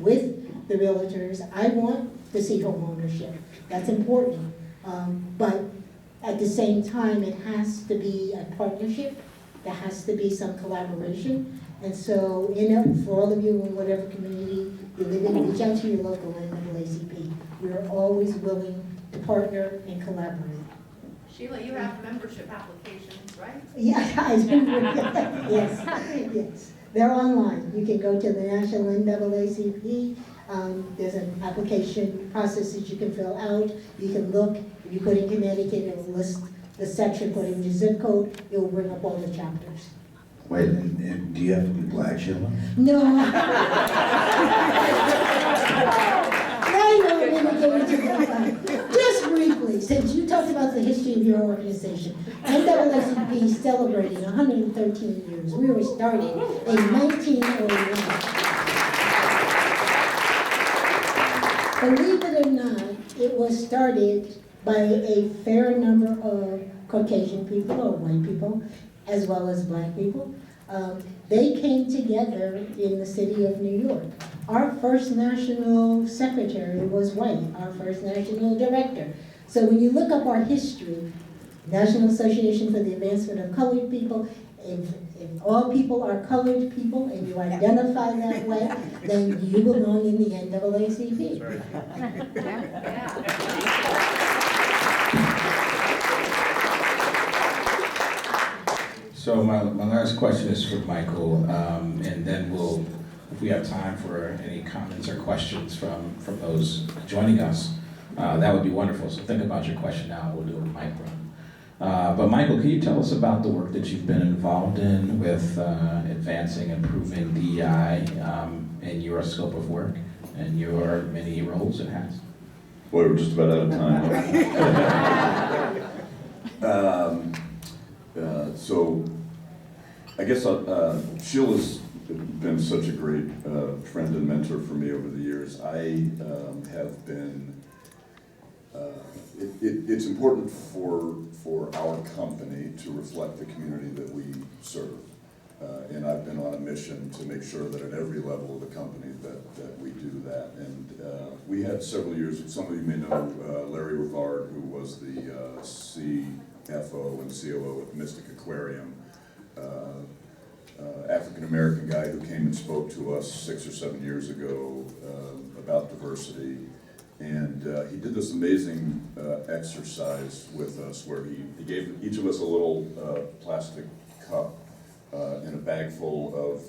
with the realtors. I want to see home ownership. That's important. But at the same time, it has to be a partnership. There has to be some collaboration. And so, for all of you in whatever community you live in, reach out to your local NAACP. We're always willing to partner and collaborate. Sheila, you have membership applications, right? Yeah, I do. Yes. They're online. You can go to the National NAACP. There's an application process that you can fill out. You can look. If you put in Connecticut, it will list the section. Put in your zip code. It will bring up all the chapters. Wait, and do you have to be Black, Sheila? No. Just briefly, since you talked about the history of your organization, NAACP is celebrating 113 years. We were started in 1901. Believe it or not, it was started by a fair number of Caucasian people or white people, as well as Black people. They came together in the city of New York. Our first national secretary was white, our first national director. So when you look up our history, National Association for the Advancement of Colored People, if all people are colored people and you identify that way, then you belong in the NAACP. So my last question is for Michael, and then we'll, if we have time for any comments or questions from those joining us, that would be wonderful. So think about your question now, we'll do a mic run. But Michael, can you tell us about the work that you've been involved in with advancing and improving DEI in your scope of work and your many roles it has? Boy, we're just about out of time. So I guess Sheila's been such a great friend and mentor for me over the years. I have been, it's important for our company to reflect the community that we serve. And I've been on a mission to make sure that at every level of the company that we do that. And we had several years, some of you may know Larry Rivard, who was the CFO and COO at Mystic Aquarium. African-American guy who came and spoke to us 6 or 7 years ago about diversity. And he did this amazing exercise with us where he gave each of us a little plastic cup and a bag full of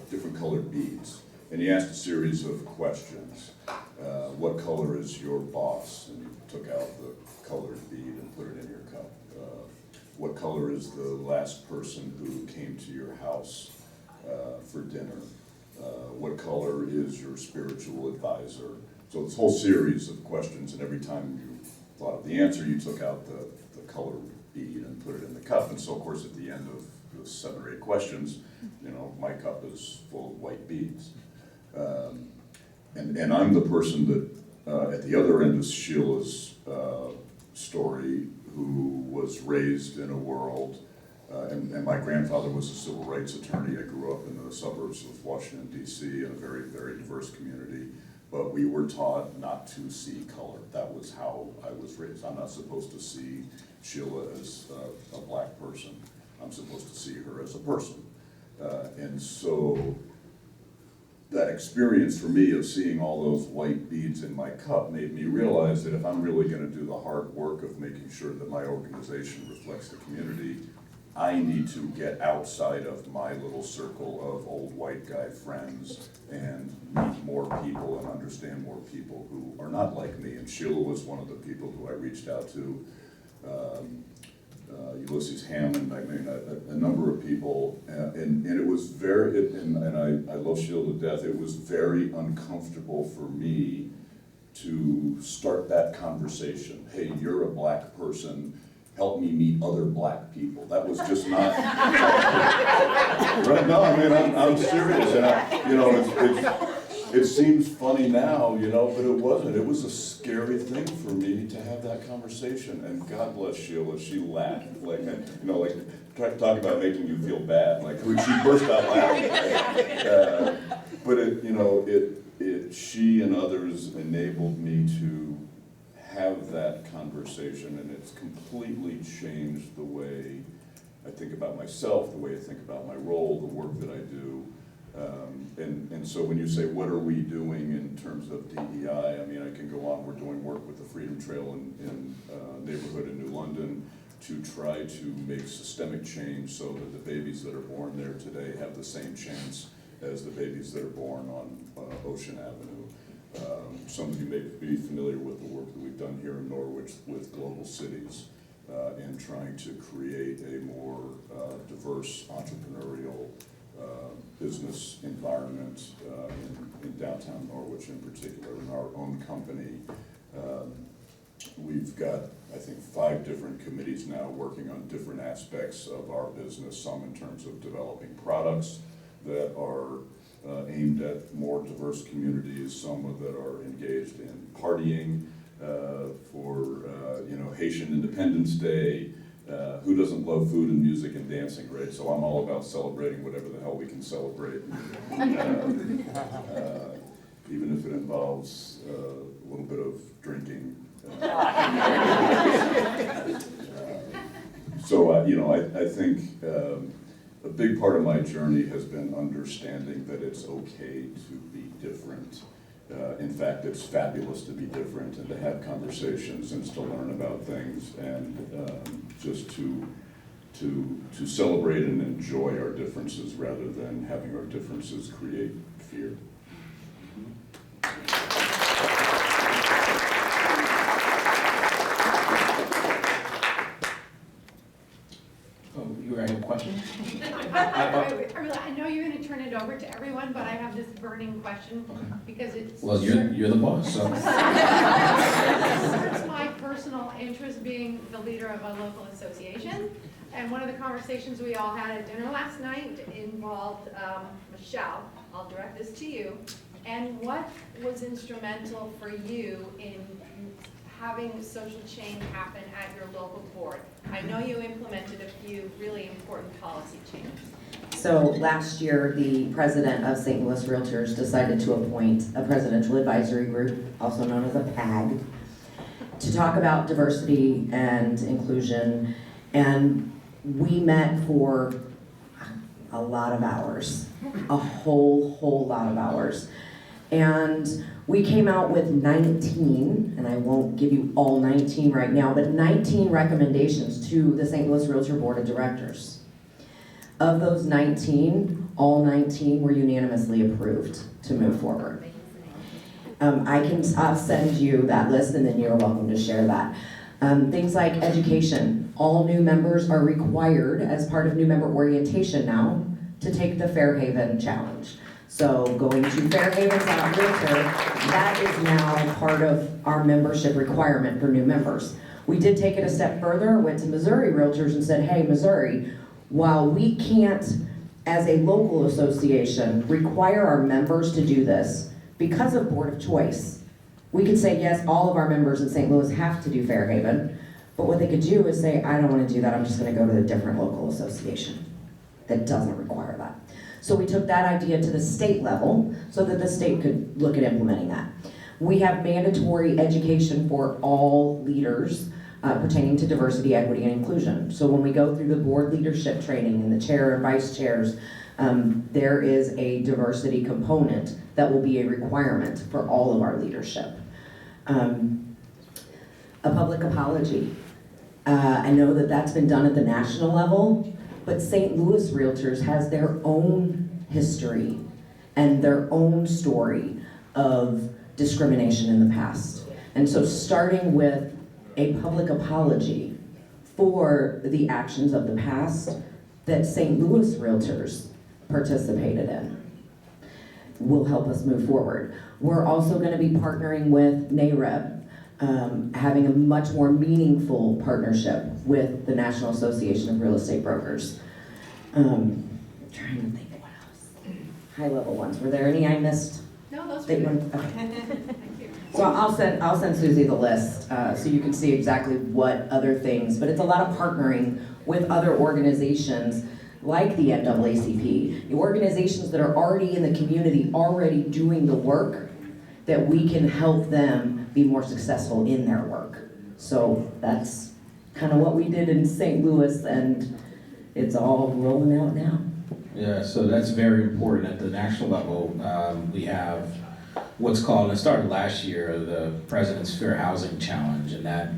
different colored beads. And he asked a series of questions. What color is your boss? And you took out the colored bead and put it in your cup. What color is the last person who came to your house for dinner? What color is your spiritual advisor? So this whole series of questions, and every time you thought of the answer, you took out the color bead and put it in the cup. And so, of course, at the end of the 7 or 8 questions, you know, my cup is full of white beads. And I'm the person that, at the other end of Sheila's story, who was raised in a world, and my grandfather was a civil rights attorney. I grew up in the suburbs of Washington, D.C. in a very, very diverse community. But we were taught not to see color. That was how I was raised. I'm not supposed to see Sheila as a black person. I'm supposed to see her as a person. And so that experience for me of seeing all those white beads in my cup made me realize that if I'm really going to do the hard work of making sure that my organization reflects the community, I need to get outside of my little circle of old white guy friends and meet more people and understand more people who are not like me. And Sheila was one of the people who I reached out to. Ulysses Hammond, I mean, a number of people, and it was very, and I love Sheila to death, it was very uncomfortable for me to start that conversation. Hey, you're a black person, help me meet other black people. That was just not, right? No, I mean, I'm serious, and it seems funny now, you know, but it wasn't. It was a scary thing for me to have that conversation. And God bless Sheila, she laughed. Like, you know, like, talk about making you feel bad. Like, she burst out laughing. Right? But it, you know, she and others enabled me to have that conversation, and it's completely changed the way I think about myself, the way I think about my role, the work that I do. And so when you say, what are we doing in terms of DEI, I mean, I can go on. We're doing work with the Freedom Trail in neighborhood in New London to try to make systemic change so that the babies that are born there today have the same chance as the babies that are born on Ocean Avenue. Some of you may be familiar with the work that we've done here in Norwich with Global Cities and trying to create a more diverse entrepreneurial business environment in downtown Norwich in particular. In our own company, we've got, I think, 5 different committees now working on different aspects of our business, some in terms of developing products that are aimed at more diverse communities, some that are engaged in partying for you know, Haitian Independence Day. Who doesn't love food and music and dancing, right? So I'm all about celebrating whatever the hell we can celebrate. Even if it involves a little bit of drinking. So, you know, I think a big part of my journey has been understanding that it's okay to be different. In fact, it's fabulous to be different and to have conversations and to learn about things and just to celebrate and enjoy our differences rather than having our differences create fear. Oh, you have a question? I know you're going to turn it over to everyone, but I have this burning question because it's. Well, you're the boss, so. It serves my personal interest being the leader of a local association. And one of the conversations we all had at dinner last night involved Michelle. I'll direct this to you. And what was instrumental for you in having social change happen at your local board? I know you implemented a few really important policy changes. So last year, the president of St. Louis Realtors decided to appoint a presidential advisory group, also known as a PAG, to talk about diversity and inclusion. And we met for a lot of hours, a whole lot of hours. And we came out with 19, and I won't give you all 19 right now, but 19 recommendations to the St. Louis Realtor Board of Directors. Of those 19, all 19 were unanimously approved to move forward. I'll send you that list, and then you're welcome to share that. Things like education. All new members are required, as part of new member orientation now, to take the Fairhaven Challenge. So going to Fairhaven.Realtor, that is now part of our membership requirement for new members. We did take it a step further, went to Missouri Realtors and said, hey, Missouri, while we can't, as a local association, require our members to do this, because of Board of Choice, we could say, yes, all of our members in St. Louis have to do Fairhaven, but what they could do is say, I don't want to do that, I'm just going to go to a different local association that doesn't require that. So we took that idea to the state level so that the state could look at implementing that. We have mandatory education for all leaders pertaining to diversity, equity, and inclusion. So when we go through the board leadership training and the chair and vice chairs, there is a diversity component that will be a requirement for all of our leadership. A public apology. I know that that's been done at the national level, but St. Louis Realtors has their own history and their own story of discrimination in the past. And so starting with a public apology for the actions of the past that St. Louis Realtors participated in will help us move forward. We're also going to be partnering with NAACP, having a much more meaningful partnership with the National Association of Real Estate Brokers. Trying to think what else. High-level ones. Were there any I missed? No, those were good. Okay. Thank you. So I'll send Susie the list so you can see exactly what other things. But it's a lot of partnering with other organizations like the NAACP, the organizations that are already in the community, already doing the work, that we can help them be more successful in their work. So that's kind of what we did in St. Louis, and it's all rolling out now. Yeah, so that's very important. At the national level, we have what's called, and it started last year, the President's Fair Housing Challenge, and that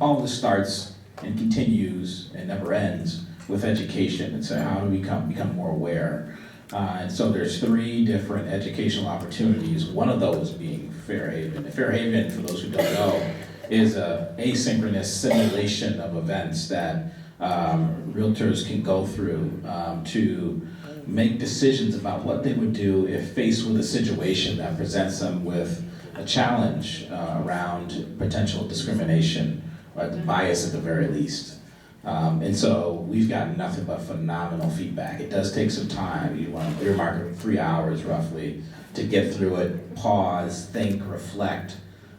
all of this starts and continues and never ends with education. And so how do we become more aware? And so there's 3 different educational opportunities, one of those being Fairhaven. Fairhaven, for those who don't know, is an asynchronous simulation of events that realtors can go through to make decisions about what they would do if faced with a situation that presents them with a challenge around potential discrimination, or bias at the very least. And so we've gotten nothing but phenomenal feedback. It does take some time. You want to earmark 3 hours roughly to get through it, pause, think, reflect.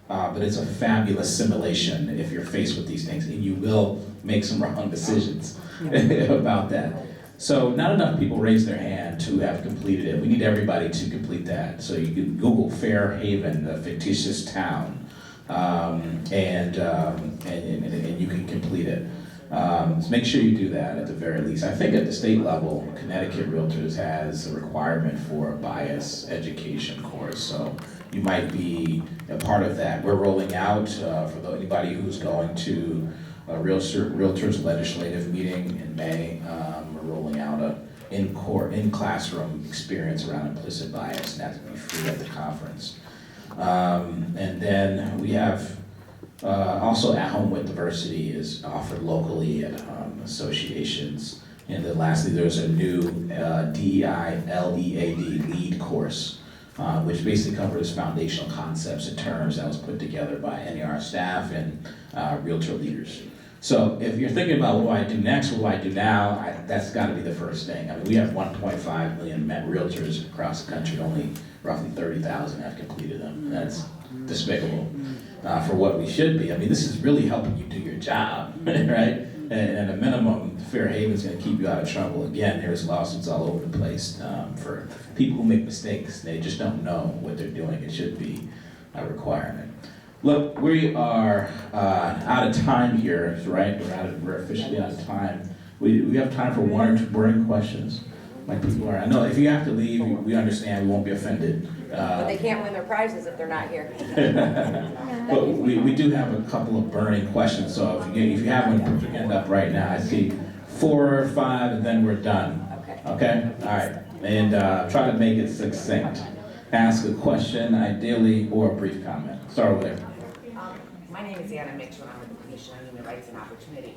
But it's a fabulous simulation if you're faced with these things, and you will make some wrong decisions about that. So not enough people raise their hand to have completed it. We need everybody to complete that. So you can Google Fairhaven, the fictitious town, and you can complete it. So make sure you do that at the very least. I think at the state level, Connecticut Realtors has a requirement for a bias education course. So you might be a part of that. We're rolling out, for anybody who's going to a Realtors legislative meeting in May, we're rolling out a in-classroom experience around implicit bias, and that's going to be free at the conference. And then we have Also, At Home with Diversity is offered locally at associations. And then lastly, there's a new DEI LEAD lead course, which basically covers foundational concepts and terms that was put together by NAR staff and Realtor leaders. So if you're thinking about what do I do next, what do I do now, that's got to be the first thing. I mean, we have 1.5 million Realtors across the country, only roughly 30,000 have completed them. That's despicable for what we should be. I mean, this is really helping you do your job, right? And at a minimum, Fair Haven's going to keep you out of trouble. Again, there's lawsuits all over the place for people who make mistakes. They just don't know what they're doing. It should be a requirement. Look, we are out of time here, right? We're officially out of time. We have time for one or two burning questions. Like people are. I know if you have to leave, we understand. We won't be offended. But they can't win their prizes if they're not here. But we do have a couple of burning questions. So if you have one, put your hand up right now. I see 4 or 5, and then we're done. Okay. All right. And try to make it succinct. Ask a question, ideally, or a brief comment. Start over there. My name is Anna Mitchell, and I'm with the Commission on Human Rights and Opportunity.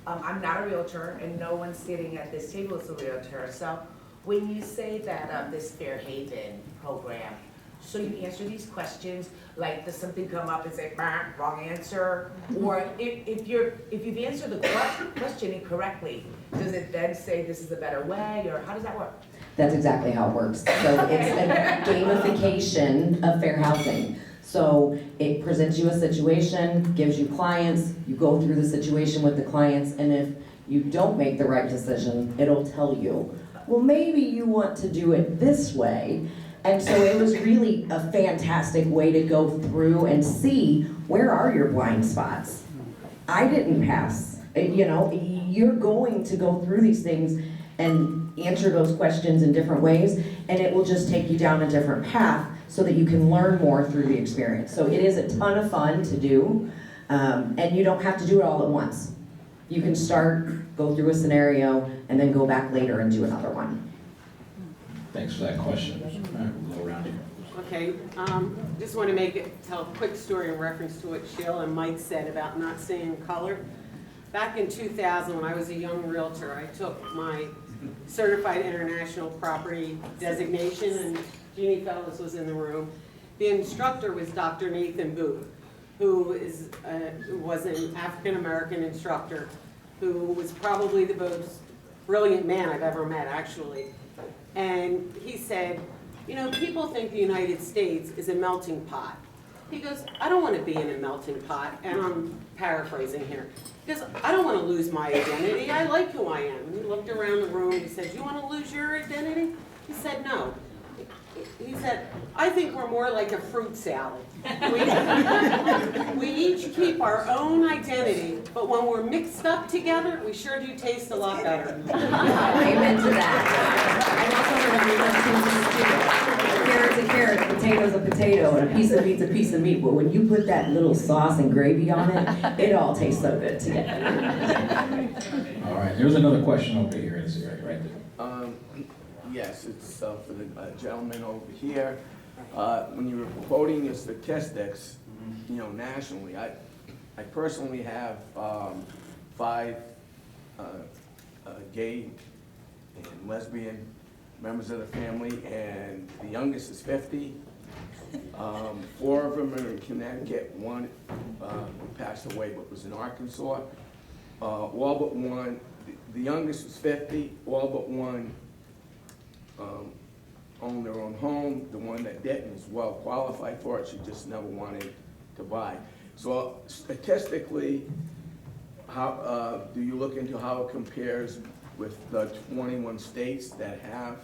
I'm not a realtor, and no one sitting at this table is a realtor. So when you say that this Fair Haven program, so you answer these questions, like does something come up and say, wrong answer? Or if you've answered the question incorrectly, does it then say this is a better way, or how does that work? That's exactly how it works. So it's a gamification of fair housing. So it presents you a situation, gives you clients, you go through the situation with the clients, and if you don't make the right decision, it'll tell you, well, maybe you want to do it this way. And so it was really a fantastic way to go through and see where are your blind spots. I didn't pass. You know, you're going to go through these things and answer those questions in different ways, and it will just take you down a different path so that you can learn more through the experience. So it is a ton of fun to do, and you don't have to do it all at once. You can start, go through a scenario, and then go back later and do another one. Thanks for that question. All right, we'll go around here. Okay, just want to tell a quick story in reference to what Sheila and Mike said about not seeing color. Back in 2000, when I was a young realtor, I took my Certified International Property designation, and Jeannie Fellows was in the room. The instructor was Dr. Nathan Booth, who was an African-American instructor, who was probably the most brilliant man I've ever met, actually. And he said, you know, people think the United States is a melting pot. He goes, I don't want to be in a melting pot, and I'm paraphrasing here. He goes, I don't want to lose my identity. I like who I am. And he looked around the room and he said, you want to lose your identity? He said, no. He said, I think we're more like a fruit salad. We each keep our own identity, but when we're mixed up together, we sure do taste a lot better. Amen to that. I also heard a carrot's a carrot, a potato's a potato, and a piece of meat's a piece of meat. But when you put that little sauce and gravy on it, it all tastes so good together. All right, there's another question over here. Is it right there? Yes, it's for the gentleman over here. When you were quoting your statistics, you know, nationally, I personally have 5 gay and lesbian members of the family, and the youngest is 50. 4 of them are in Connecticut. 1 passed away but was in Arkansas. All but 1, the youngest was 50, all but 1 owned their own home. The one that didn't was well qualified for it. She just never wanted to buy. So statistically, how do you look into how it compares with the 21 states that have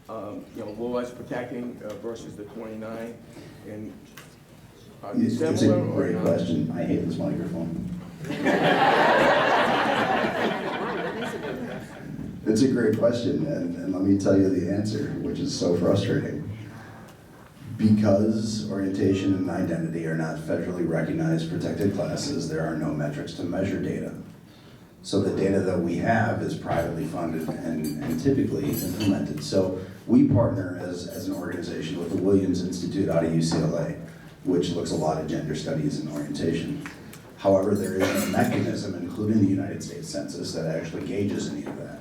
you know, laws protecting versus the 29? And are they similar? It's a great question. I hate this microphone. It's a great question, and let me tell you the answer, which is so frustrating. Because orientation and identity are not federally recognized protected classes, there are no metrics to measure data. So the data that we have is privately funded and typically implemented. So we partner as an organization with the Williams Institute out of UCLA. which looks a lot at gender studies and orientation. However, there is a mechanism, including the United States Census, that actually gauges any of that.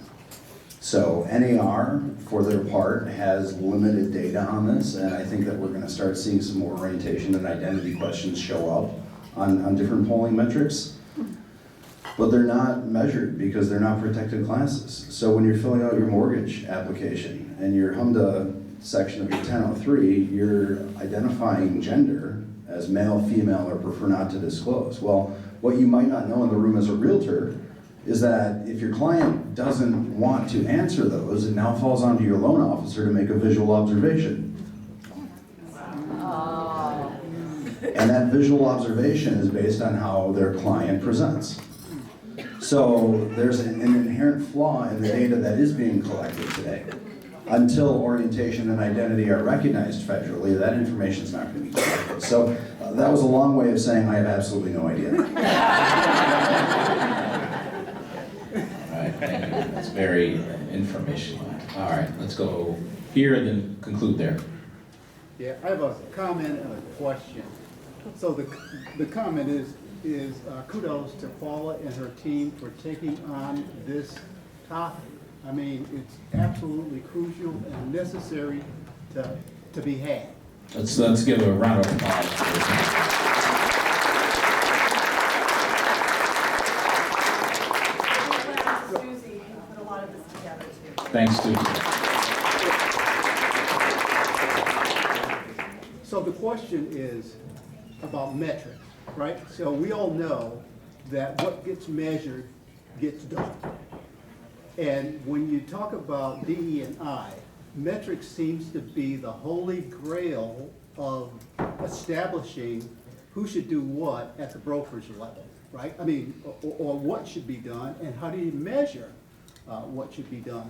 So NAR, for their part, has limited data on this, and I think that we're going to start seeing some more orientation and identity questions show up on different polling metrics. But they're not measured because they're not protected classes. So when you're filling out your mortgage application and your HMDA section of your 1003, you're identifying gender as male, female, or prefer not to disclose. Well, what you might not know in the room as a realtor is that if your client doesn't want to answer those, it now falls onto your loan officer to make a visual observation. And that visual observation is based on how their client presents. So there's an inherent flaw in the data that is being collected today. Until orientation and identity are recognized federally, that information is not going to be collected. So that was a long way of saying I have absolutely no idea. That's very informational. All right, let's go here and then conclude there. Yeah, I have a comment and a question. So the comment is kudos to Paula and her team for taking on this topic. I mean, it's absolutely crucial and necessary to be had. Let's give a round of applause. Thanks, Susie. So the question is about metrics, right? So we all know that what gets measured gets done. And when you talk about DE&I, metrics seems to be the holy grail of establishing who should do what at the brokerage level, right? I mean, or what should be done, and how do you measure what should be done?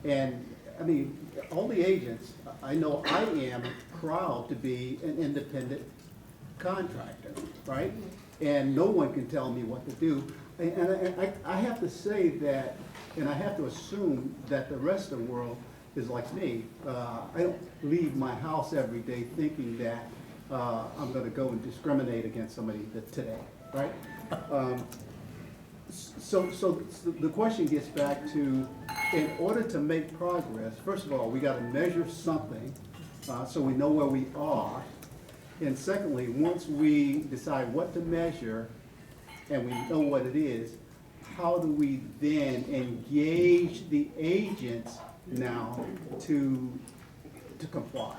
And I mean, all the agents, I know I am proud to be an independent contractor, right? And no one can tell me what to do. And I have to say that, and I have to assume that the rest of the world is like me. I don't leave my house every day thinking that I'm going to go and discriminate against somebody today, right? So the question gets back to, in order to make progress, first of all, we got to measure something so we know where we are. And secondly, once we decide what to measure and we know what it is, how do we then engage the agents now to comply?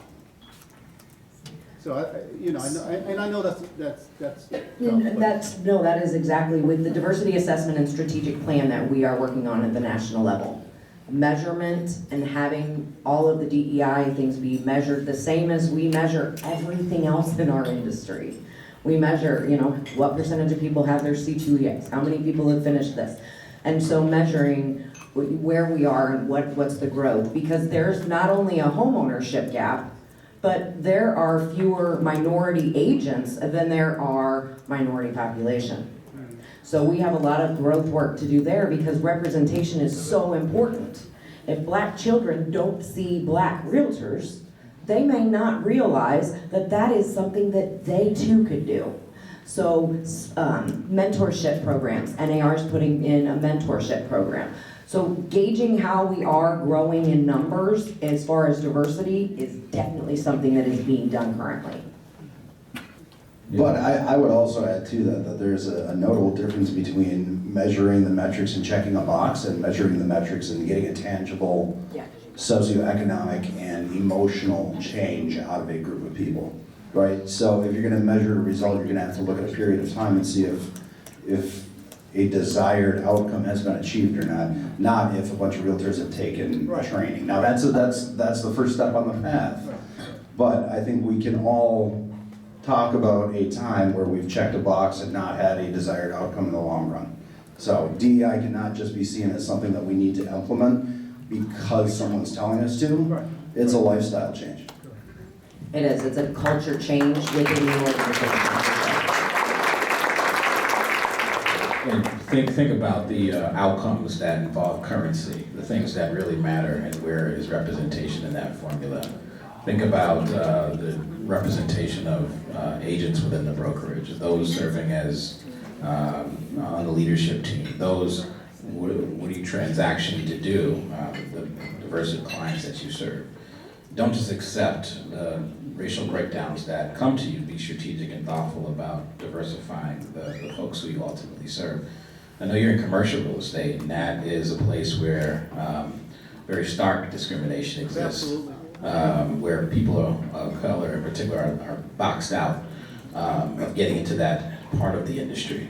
So I know that's that is exactly with the diversity assessment and strategic plan that we are working on at the national level. Measurement and having all of the DEI things be measured the same as we measure everything else in our industry. We measure, what percentage of people have their C2EX, how many people have finished this. And so measuring where we are and what's the growth, because there's not only a homeownership gap, but there are fewer minority agents than there are minority population. So we have a lot of growth work to do there because representation is so important. If black children don't see black realtors, they may not realize that that is something that they too could do. So mentorship programs, NAR is putting in a mentorship program. So gauging how we are growing in numbers as far as diversity is definitely something that is being done currently. But I would also add to that there's a notable difference between measuring the metrics and checking a box and measuring the metrics and getting a tangible socioeconomic and emotional change out of a group of people, right? So if you're going to measure a result, you're going to have to look at a period of time and see if a desired outcome has been achieved or not if a bunch of realtors have taken training. Now that's the first step on the path, but I think we can all talk about a time where we've checked a box and not had a desired outcome in the long run. So DEI cannot just be seen as something that we need to implement because someone's telling us to. It's a lifestyle change. It is. It's a culture change within the organization. And think about the outcomes that involve currency, the things that really matter, and where is representation in that formula. Think about the representation of agents within the brokerage, those serving as on the leadership team, those what are you transactioning to do, the diverse of clients that you serve. Don't just accept the racial breakdowns that come to you. Be strategic and thoughtful about diversifying the folks who you ultimately serve. I know you're in commercial real estate, and that is a place where very stark discrimination exists. Absolutely. Where people of color in particular are boxed out of getting into that part of the industry.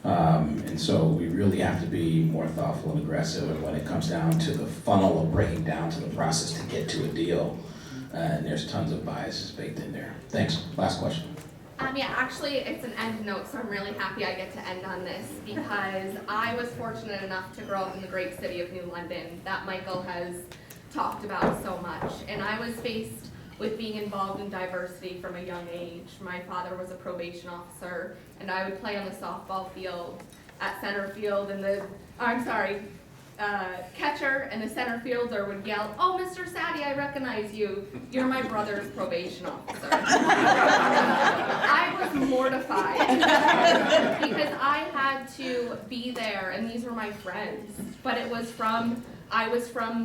And so we really have to be more thoughtful and aggressive when it comes down to the funnel of breaking down to the process to get to a deal. And there's tons of biases baked in there. Thanks. Last question. Yeah, actually, it's an end note, so I'm really happy I get to end on this because I was fortunate enough to grow up in the great city of New London that Michael has talked about so much. And I was faced with being involved in diversity from a young age. My father was a probation officer, and I would play on the softball field at center field, and catcher and the center fielder would yell, "Oh, Mr. Sadie, I recognize you. You're my brother's probation officer." I was mortified because I had to be there, and these were my friends. But I was from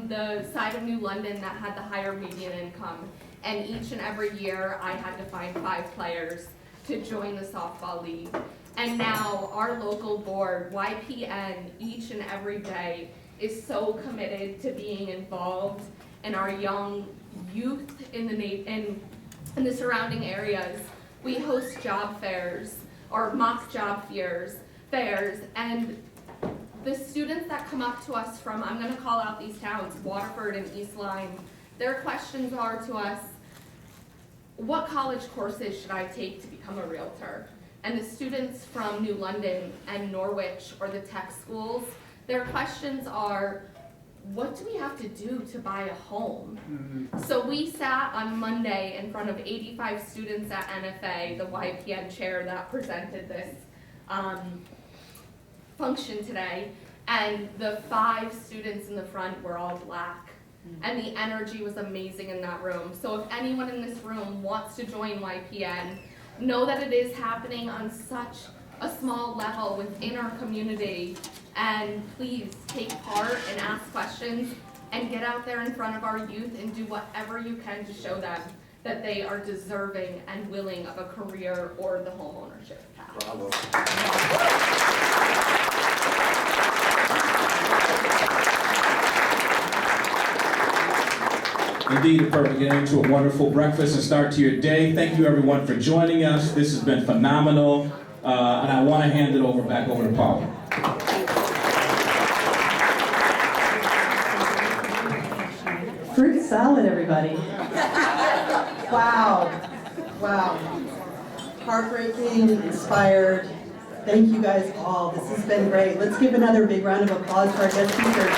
the side of New London that had the higher median income, and each and every year I had to find 5 players to join the softball league. And now our local board, YPN, each and every day is so committed to being involved in our young youth in the surrounding areas. We host job fairs or mock job fairs, and the students that come up to us from, I'm going to call out these towns, Waterford and East Lyme, their questions are to us, what college courses should I take to become a realtor? And the students from New London and Norwich or the tech schools, their questions are, what do we have to do to buy a home? So we sat on Monday in front of 85 students at NFA, the YPN chair that presented this function today, and the 5 students in the front were all black. And the energy was amazing in that room. So if anyone in this room wants to join YPN, know that it is happening on such a small level within our community, and please take part and ask questions and get out there in front of our youth and do whatever you can to show them that they are deserving and willing of a career or the homeownership path. Bravo. Indeed, a perfect end to a wonderful breakfast and start to your day. Thank you everyone for joining us. This has been phenomenal. And I want to hand it back over to Paula. Fruit salad, everybody. Wow. Wow. Heartbreaking, inspired. Thank you guys all. This has been great. Let's give another big round of applause for our guest speakers.